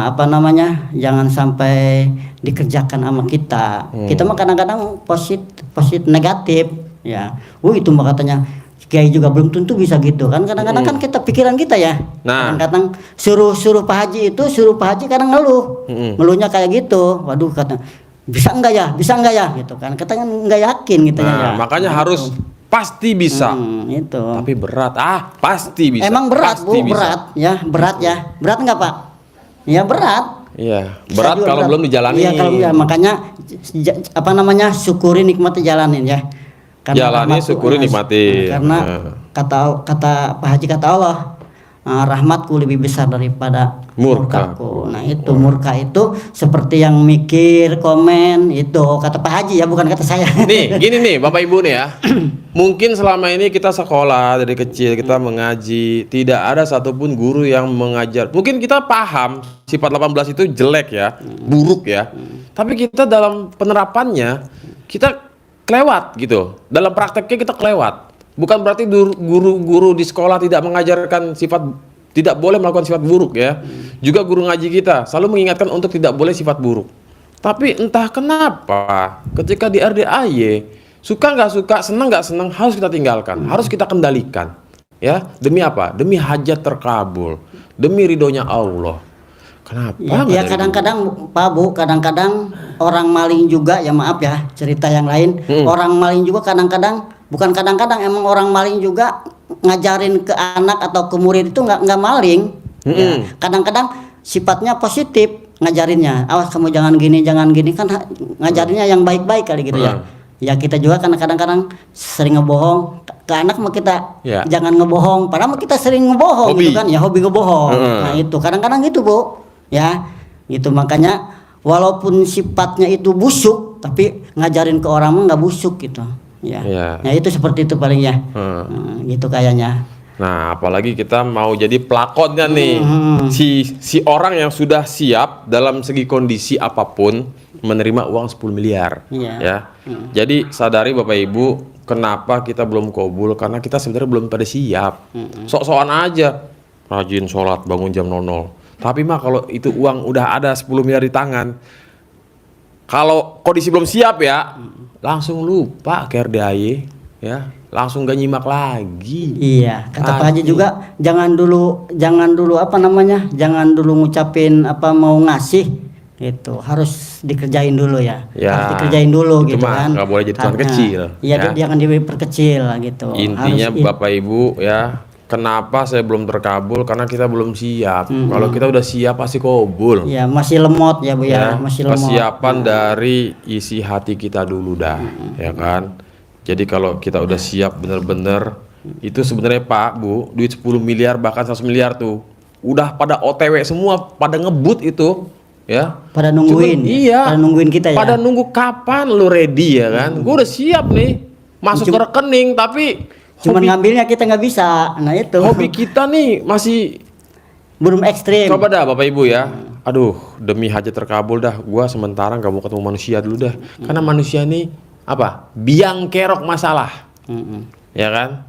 apa namanya? Jangan sampai dikerjakan sama kita. Kita mah kadang-kadang positif negatif ya. Itu mah katanya kiai juga belum tentu bisa gitu kan. Kadang-kadang kan kita pikiran kita ya. Nah. Kadang-kadang suruh Pak Haji kadang ngeluh. Ngeluhnya kayak gitu. Waduh kata bisa enggak ya gitu kan. Katanya enggak yakin gitu ya. Makanya harus pasti bisa. Itu. Tapi berat. Pasti bisa. Emang berat, Pasti Bu, bisa. berat ya. Berat enggak, Pak? Ya berat. Iya, Saya berat juga kalau berat. belum dijalani. Iya, kalau enggak, makanya apa namanya? Syukuri nikmati jalanin ya. Jalani, syukuri, nikmati. Karena kata Pak Haji kata Allah, rahmatku lebih besar daripada murkaku. Nah itu murka itu seperti yang mikir, komen itu kata Pak Haji ya, bukan kata saya. Nih, gini nih Bapak Ibu nih ya. Mungkin selama ini kita sekolah dari kecil kita mengaji, tidak ada satupun guru yang mengajar. Mungkin kita paham sifat 18 itu jelek ya, buruk ya. Tapi kita dalam penerapannya kita kelewat gitu. Dalam prakteknya kita kelewat. Bukan berarti guru-guru di sekolah tidak mengajarkan tidak boleh melakukan sifat buruk ya. Juga guru ngaji kita selalu mengingatkan untuk tidak boleh sifat buruk. Tapi entah kenapa ketika di RDAY suka nggak suka, senang nggak senang harus kita tinggalkan, harus kita kendalikan. Ya, demi apa? Demi hajat terkabul, demi ridhonya Allah. Kenapa? Ya kadang-kadang Pak Bu, kadang-kadang orang maling juga ya, maaf ya cerita yang lain. Orang maling juga kadang-kadang, bukan kadang-kadang, emang orang maling juga ngajarin ke anak atau ke murid itu nggak maling. Ya, kadang-kadang sifatnya positif ngajarinnya. Awas kamu jangan gini kan ngajarinnya yang baik-baik kali gitu ya. Ya kita juga karena kadang-kadang sering ngebohong ke anak mah kita jangan ngebohong. Padahal kita sering ngebohong gitu kan ya, hobi ngebohong. Nah itu kadang-kadang gitu Bu. Ya, gitu makanya walaupun sifatnya itu busuk, tapi ngajarin ke orang mah nggak busuk gitu. Ya, ya itu seperti itu paling ya. Gitu kayaknya. Nah, apalagi kita mau jadi pelakonnya nih, si orang yang sudah siap dalam segi kondisi apapun menerima uang 10 miliar. Ya. Jadi sadari Bapak Ibu, kenapa kita belum qabul? Karena kita sebenarnya belum pada siap. Sok-sokan aja, rajin sholat, bangun jam 00. Tapi mah kalau itu uang udah ada 10 miliar di tangan, kalau kondisi belum siap ya, langsung lupa ke RDAY ya, langsung gak nyimak lagi. Iya, kata Pak Haji Asli. juga jangan dulu apa namanya, jangan dulu ngucapin apa mau ngasih gitu, harus dikerjain dulu ya, Ya, harus dikerjain dulu itu gitu mah kan. nggak boleh jadi tuan kecil, Iya, ya. jangan diperkecil gitu. Intinya Harus Bapak Ibu ya, kenapa saya belum terkabul? Karena kita belum siap. Kalau kita udah siap pasti kabul. ya masih lemot ya Bu ya, masih lemot. Kesiapan dari isi hati kita dulu dah, ya kan? Jadi kalau kita udah siap bener-bener, itu sebenarnya Pak Bu, duit 10 miliar bahkan 100 miliar tuh, udah pada OTW semua, pada ngebut itu, ya. Pada nungguin, Cuman, ya? iya. Pada nungguin kita ya. Pada nunggu kapan lu ready ya kan? Gue udah siap nih, masuk ke rekening, tapi Cuman hobi, ngambilnya kita nggak bisa. Nah itu. hobi kita nih masih. Belum ekstrim. Coba dah Bapak Ibu ya. Aduh, demi hajat terkabul dah, gua sementara nggak mau ketemu manusia dulu dah. Karena manusia ini apa? Biang kerok masalah, ya kan?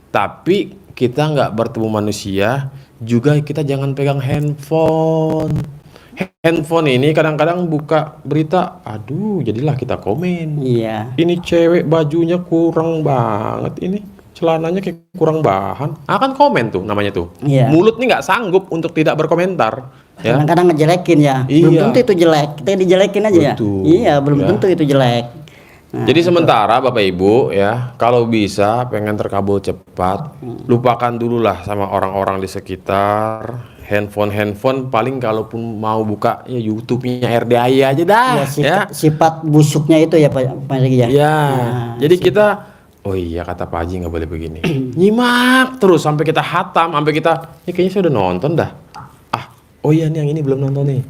Tapi kita nggak bertemu manusia, juga kita jangan pegang handphone. Handphone ini kadang-kadang buka berita, aduh, jadilah kita komen. Iya. Ini cewek bajunya kurang banget ini. Celananya kayak kurang bahan. Akan komen tuh namanya tuh. Iya. Mulut nih nggak sanggup untuk tidak berkomentar. Ya. Kadang-kadang ngejelekin ya. Belum Iya. tentu itu jelek. Kita dijelekin aja ya. Betul. Iya, belum Ya. tentu itu jelek. Nah, Jadi sementara Bapak Ibu ya, kalau bisa pengen terkabul cepat, lupakan dulu lah sama orang-orang di sekitar. Handphone paling kalaupun mau buka ya YouTube-nya RDI aja dah. ya, Ya. sifat busuknya itu ya Pak Regi ya. Ya, Nah, jadi kita, oh iya kata Pak Haji nggak boleh begini. Nyimak terus sampai kita hatam, sampai kita, ini kayaknya saya udah nonton dah. Ah, oh iya nih yang ini belum nonton nih.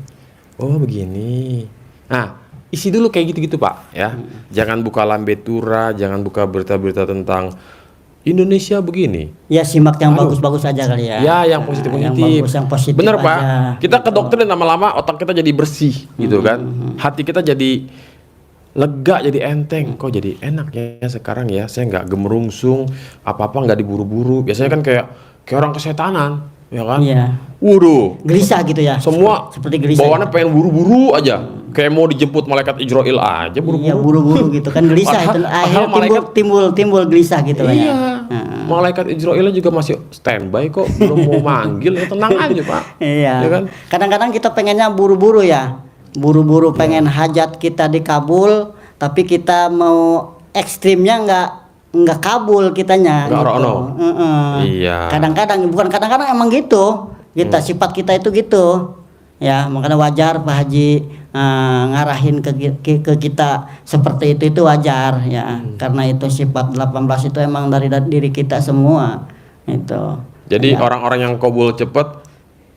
Oh begini. Nah, isi dulu kayak gitu-gitu Pak, ya. Jangan buka lambe tura, jangan buka berita-berita tentang Indonesia begini. Ya simak yang Aduh. bagus-bagus aja kali ya. Ya, yang Nah, positif-positif. yang positif Bener aja. Pak. Kita ke Gitu. dokter dan lama-lama otak kita jadi bersih, gitu kan. Hati kita jadi lega, jadi enteng. Kok jadi enak ya sekarang ya. Saya nggak gemerungsung, apa-apa nggak diburu-buru. Biasanya kan kayak orang kesetanan, ya kan. Iya. Waduh, Gelisah gitu ya. semua seperti gelisah. bawaannya pengen buru-buru aja. Kayak mau dijemput malaikat Israel aja Iya, buru-buru. buru-buru gitu kan gelisah itu. Padahal Akhirnya timbul gelisah gitu lah ya. Iya, malaikat Israel juga masih standby kok, belum mau manggil, ya tenang aja Pak. Iya. Ya kan? Kadang-kadang kita pengennya buru-buru ya. Buru-buru pengen hajat kita dikabul, tapi kita mau ekstrimnya nggak kabul kitanya. Nggak gitu. orono. Iya. Kadang-kadang bukan kadang-kadang emang gitu. Kita sifat kita itu gitu. Ya, makanya wajar Pak Haji ngarahin ke kita seperti itu wajar ya. Karena itu sifat 18 itu emang dari diri kita semua. Itu. Jadi Ya. orang-orang yang kabul cepet,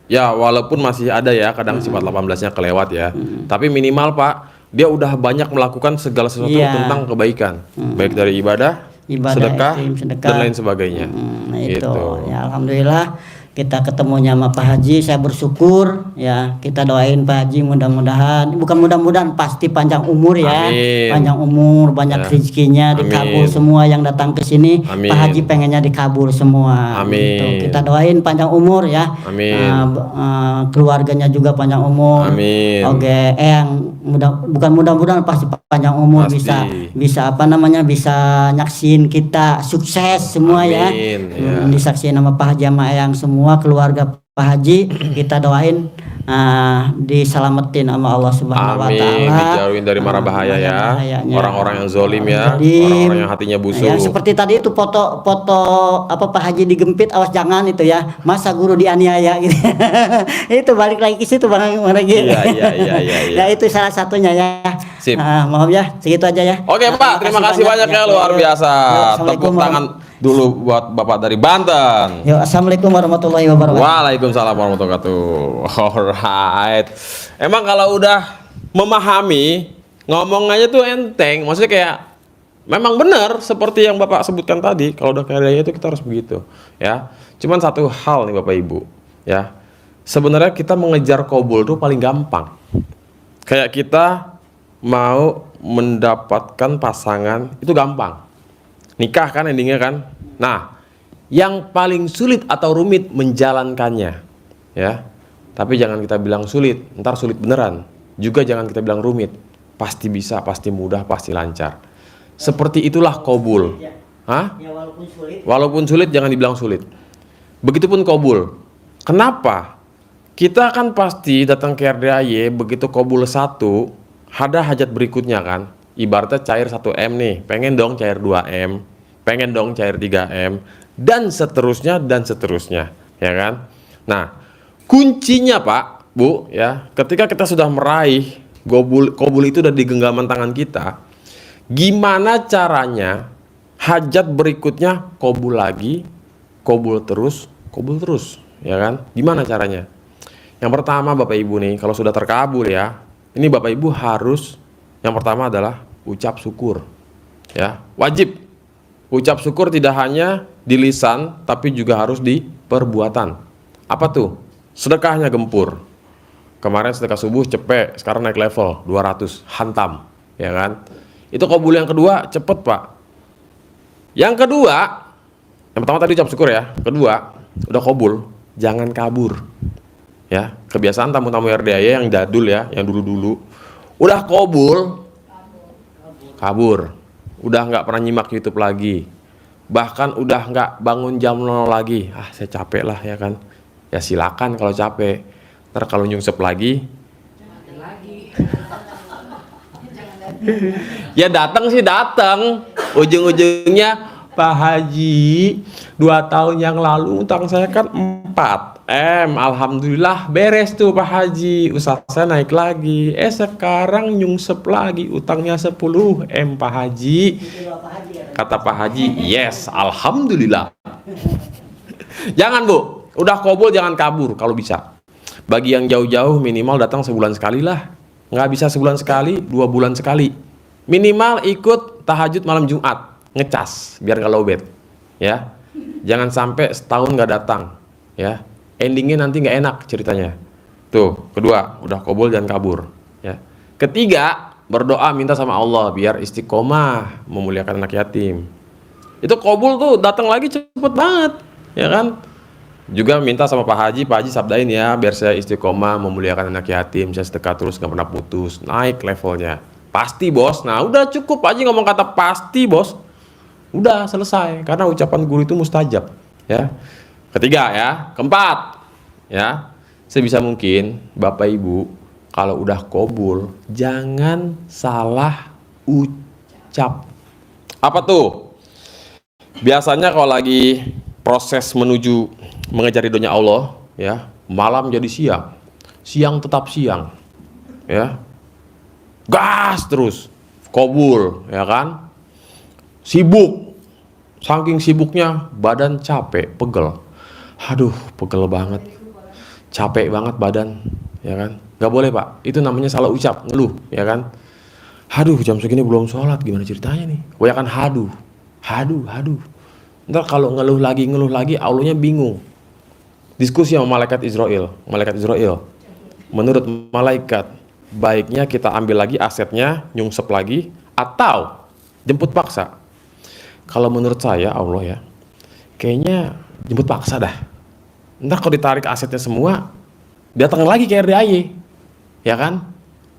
ya walaupun masih ada ya kadang sifat 18-nya kelewat ya, tapi minimal Pak, dia udah banyak melakukan segala sesuatu Iya. tentang kebaikan, baik dari ibadah, sedekah, ekstrim, dan lain sebagainya. Nah itu Gitu. ya alhamdulillah kita ketemunya sama Pak Haji, saya bersyukur ya. Kita doain Pak Haji mudah-mudahan, bukan mudah-mudahan, pasti panjang umur ya. Amin. Panjang umur, banyak Ya. rezekinya, Amin. dikabul semua yang datang ke sini. Amin. Pak Haji pengennya dikabul semua. Amin. Gitu. Kita doain panjang umur ya. Amin. Keluarganya juga panjang umur. Amin. Oke, yang bukan mudah-mudahan pasti panjang umur, Pasti. bisa apa namanya, bisa nyaksin kita sukses semua ya. Amin, ya. Disaksiin sama Pak Haji sama Eyang semua keluarga Pak Haji, kita doain diselamatin sama Allah Subhanahu wa Amin, taala. dijauhin dari mara bahaya ya, bahayanya. orang-orang yang zolim ya, Zalim. orang-orang yang hatinya busuk. Ya, seperti tadi itu foto apa Pak Haji digempit, awas jangan itu ya. Masa guru dianiaya gitu. Itu balik lagi ke situ Bang Regi. Iya. Ya itu salah satunya ya. Sip. Maaf ya, segitu aja ya. Oke Pak, terima kasih banyak ya, luar biasa. Assalamualaikum Tepuk tangan dulu buat Bapak dari Banten. Yo, assalamualaikum warahmatullahi wabarakatuh. Waalaikumsalam warahmatullahi wabarakatuh. Alright. Emang kalau udah memahami, ngomong aja tuh enteng. Maksudnya kayak memang benar seperti yang Bapak sebutkan tadi. Kalau udah kayak itu kita harus begitu, ya. Cuman satu hal nih Bapak Ibu, ya. Sebenarnya kita mengejar kabul tuh paling gampang. Kayak kita mau mendapatkan pasangan itu gampang. Nikah kan endingnya kan. Nah, yang paling sulit atau rumit menjalankannya, ya. Tapi jangan kita bilang sulit, ntar sulit beneran. Juga jangan kita bilang rumit. Pasti bisa, pasti mudah, pasti lancar. Seperti itulah kabul. Hah? Ya walaupun sulit. Walaupun sulit jangan dibilang sulit. Begitupun kabul. Kenapa? Kita kan pasti datang ke RDAY begitu kabul 1, ada hajat berikutnya kan. Ibaratnya cair 1M nih, pengen dong cair 2M, pengen dong cair 3M, dan seterusnya, ya kan? Nah, kuncinya Pak, Bu, ya, ketika kita sudah meraih kabul itu udah di genggaman tangan kita, gimana caranya hajat berikutnya kabul lagi, kabul terus, ya kan? Gimana caranya? Yang pertama Bapak Ibu nih, kalau sudah terkabul ya, ini Bapak Ibu harus, yang pertama adalah ucap syukur. Ya, wajib. Ucap syukur tidak hanya di lisan, tapi juga harus di perbuatan. Apa tuh? Sedekahnya gempur. Kemarin sedekah subuh cepet, sekarang naik level 200, hantam, ya kan? Itu kabul yang kedua, cepet Pak. Yang kedua, yang pertama tadi ucap syukur ya. Kedua, udah kabul, jangan kabur. Ya, kebiasaan tamu-tamu RDAY yang jadul ya, yang dulu-dulu udah kabur, udah nggak pernah nyimak YouTube lagi, bahkan udah nggak bangun jam 0 lagi. Saya capek lah ya kan, ya silakan kalau capek. Ntar kalau nyungsep lagi ya datang sih datang, ujung-ujungnya Pak Haji 2 tahun yang lalu utang saya kan 4M, alhamdulillah beres tuh Pak Haji, usaha saya naik lagi. Sekarang nyungsep lagi utangnya 10M Pak Haji. Kata Pak Haji, yes, alhamdulillah. Jangan Bu, udah kabul jangan kabur kalau bisa. Bagi yang jauh-jauh minimal datang sebulan sekali lah. Nggak bisa sebulan sekali, 2 bulan sekali. Minimal ikut tahajud malam Jumat, ngecas biar nggak lowbat, ya. Jangan sampai setahun nggak datang, ya. Endingnya nanti nggak enak ceritanya. Tuh, kedua, udah kabul jangan kabur, ya. Ketiga, berdoa minta sama Allah biar istiqomah memuliakan anak yatim. Itu kabul tuh datang lagi cepet banget, ya kan? Juga minta sama Pak Haji sabdain ya biar saya istiqomah memuliakan anak yatim, saya sedekah terus nggak pernah putus, naik levelnya. Pasti bos. Nah udah cukup Pak Haji ngomong kata pasti bos, udah selesai karena ucapan guru itu mustajab, ya. Ketiga ya, keempat ya, sebisa mungkin Bapak Ibu kalau udah kabul jangan salah ucap. Apa tuh? Biasanya kalau lagi proses menuju mengejar ridhonya Allah, ya, malam jadi siang, siang tetap siang, ya, gas terus, kabul, ya kan, sibuk, saking sibuknya badan capek, pegel, aduh, pegel banget, capek banget badan, ya kan, nggak boleh Pak, itu namanya salah ucap, ngeluh, ya kan, aduh, jam segini belum sholat, gimana ceritanya nih, kebanyakan haduh. Ntar kalau ngeluh lagi, Allahnya bingung. Diskusi sama malaikat Israel. Menurut malaikat, baiknya kita ambil lagi asetnya, nyungsep lagi, atau jemput paksa. Kalau menurut saya, Allah ya, kayaknya jemput paksa dah. Ntar kalau ditarik asetnya semua, datang lagi ke RDAY, ya kan?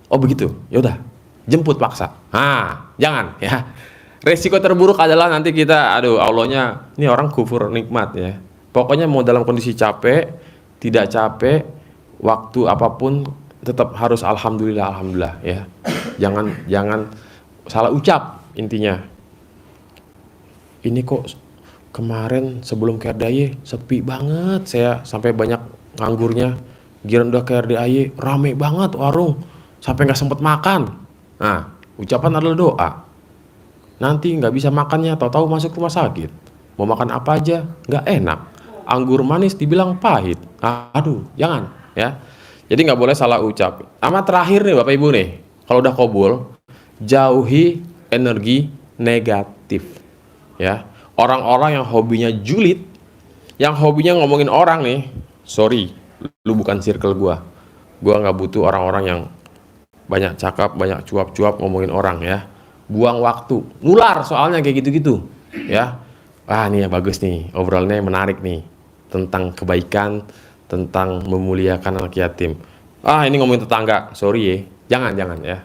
Oh begitu, yaudah, jemput paksa. Jangan ya. Resiko terburuk adalah nanti kita, aduh, Allahnya, ini orang kufur nikmat ya. Pokoknya mau dalam kondisi capek, tidak capek, waktu apapun tetap harus alhamdulillah ya. Jangan salah ucap intinya. Ini kok kemarin sebelum ke RDAY sepi banget, saya sampai banyak nganggurnya. Giliran udah ke RDAY rame banget warung, sampai nggak sempet makan. Nah, ucapan adalah doa. Nanti nggak bisa makannya, tahu-tahu masuk rumah sakit. Mau makan apa aja nggak enak. Anggur manis dibilang pahit. Aduh, jangan ya. Jadi nggak boleh salah ucap. Sama terakhir nih Bapak Ibu nih, kalau udah kabul, jauhi energi negatif. Ya, orang-orang yang hobinya julid, yang hobinya ngomongin orang nih, sorry, lu bukan circle gua. Gua nggak butuh orang-orang yang banyak cakap, banyak cuap-cuap ngomongin orang ya. Buang waktu, nular soalnya kayak gitu-gitu, ya. Nih ya bagus nih, obrolannya menarik nih tentang kebaikan, tentang memuliakan anak yatim. Ini ngomongin tetangga, sorry ya, jangan ya.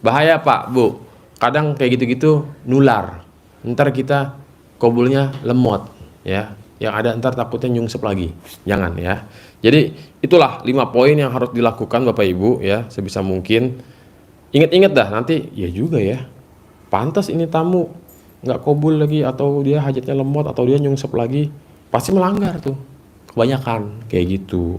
Bahaya Pak, Bu. Kadang kayak gitu-gitu nular. Ntar kita kabulnya lemot ya. Yang ada ntar takutnya nyungsep lagi. Jangan ya. Jadi itulah 5 poin yang harus dilakukan Bapak Ibu ya sebisa mungkin. Ingat-ingat dah nanti ya juga ya. Pantas ini tamu nggak kabul lagi atau dia hajatnya lemot atau dia nyungsep lagi, pasti melanggar tuh. Kebanyakan kayak gitu.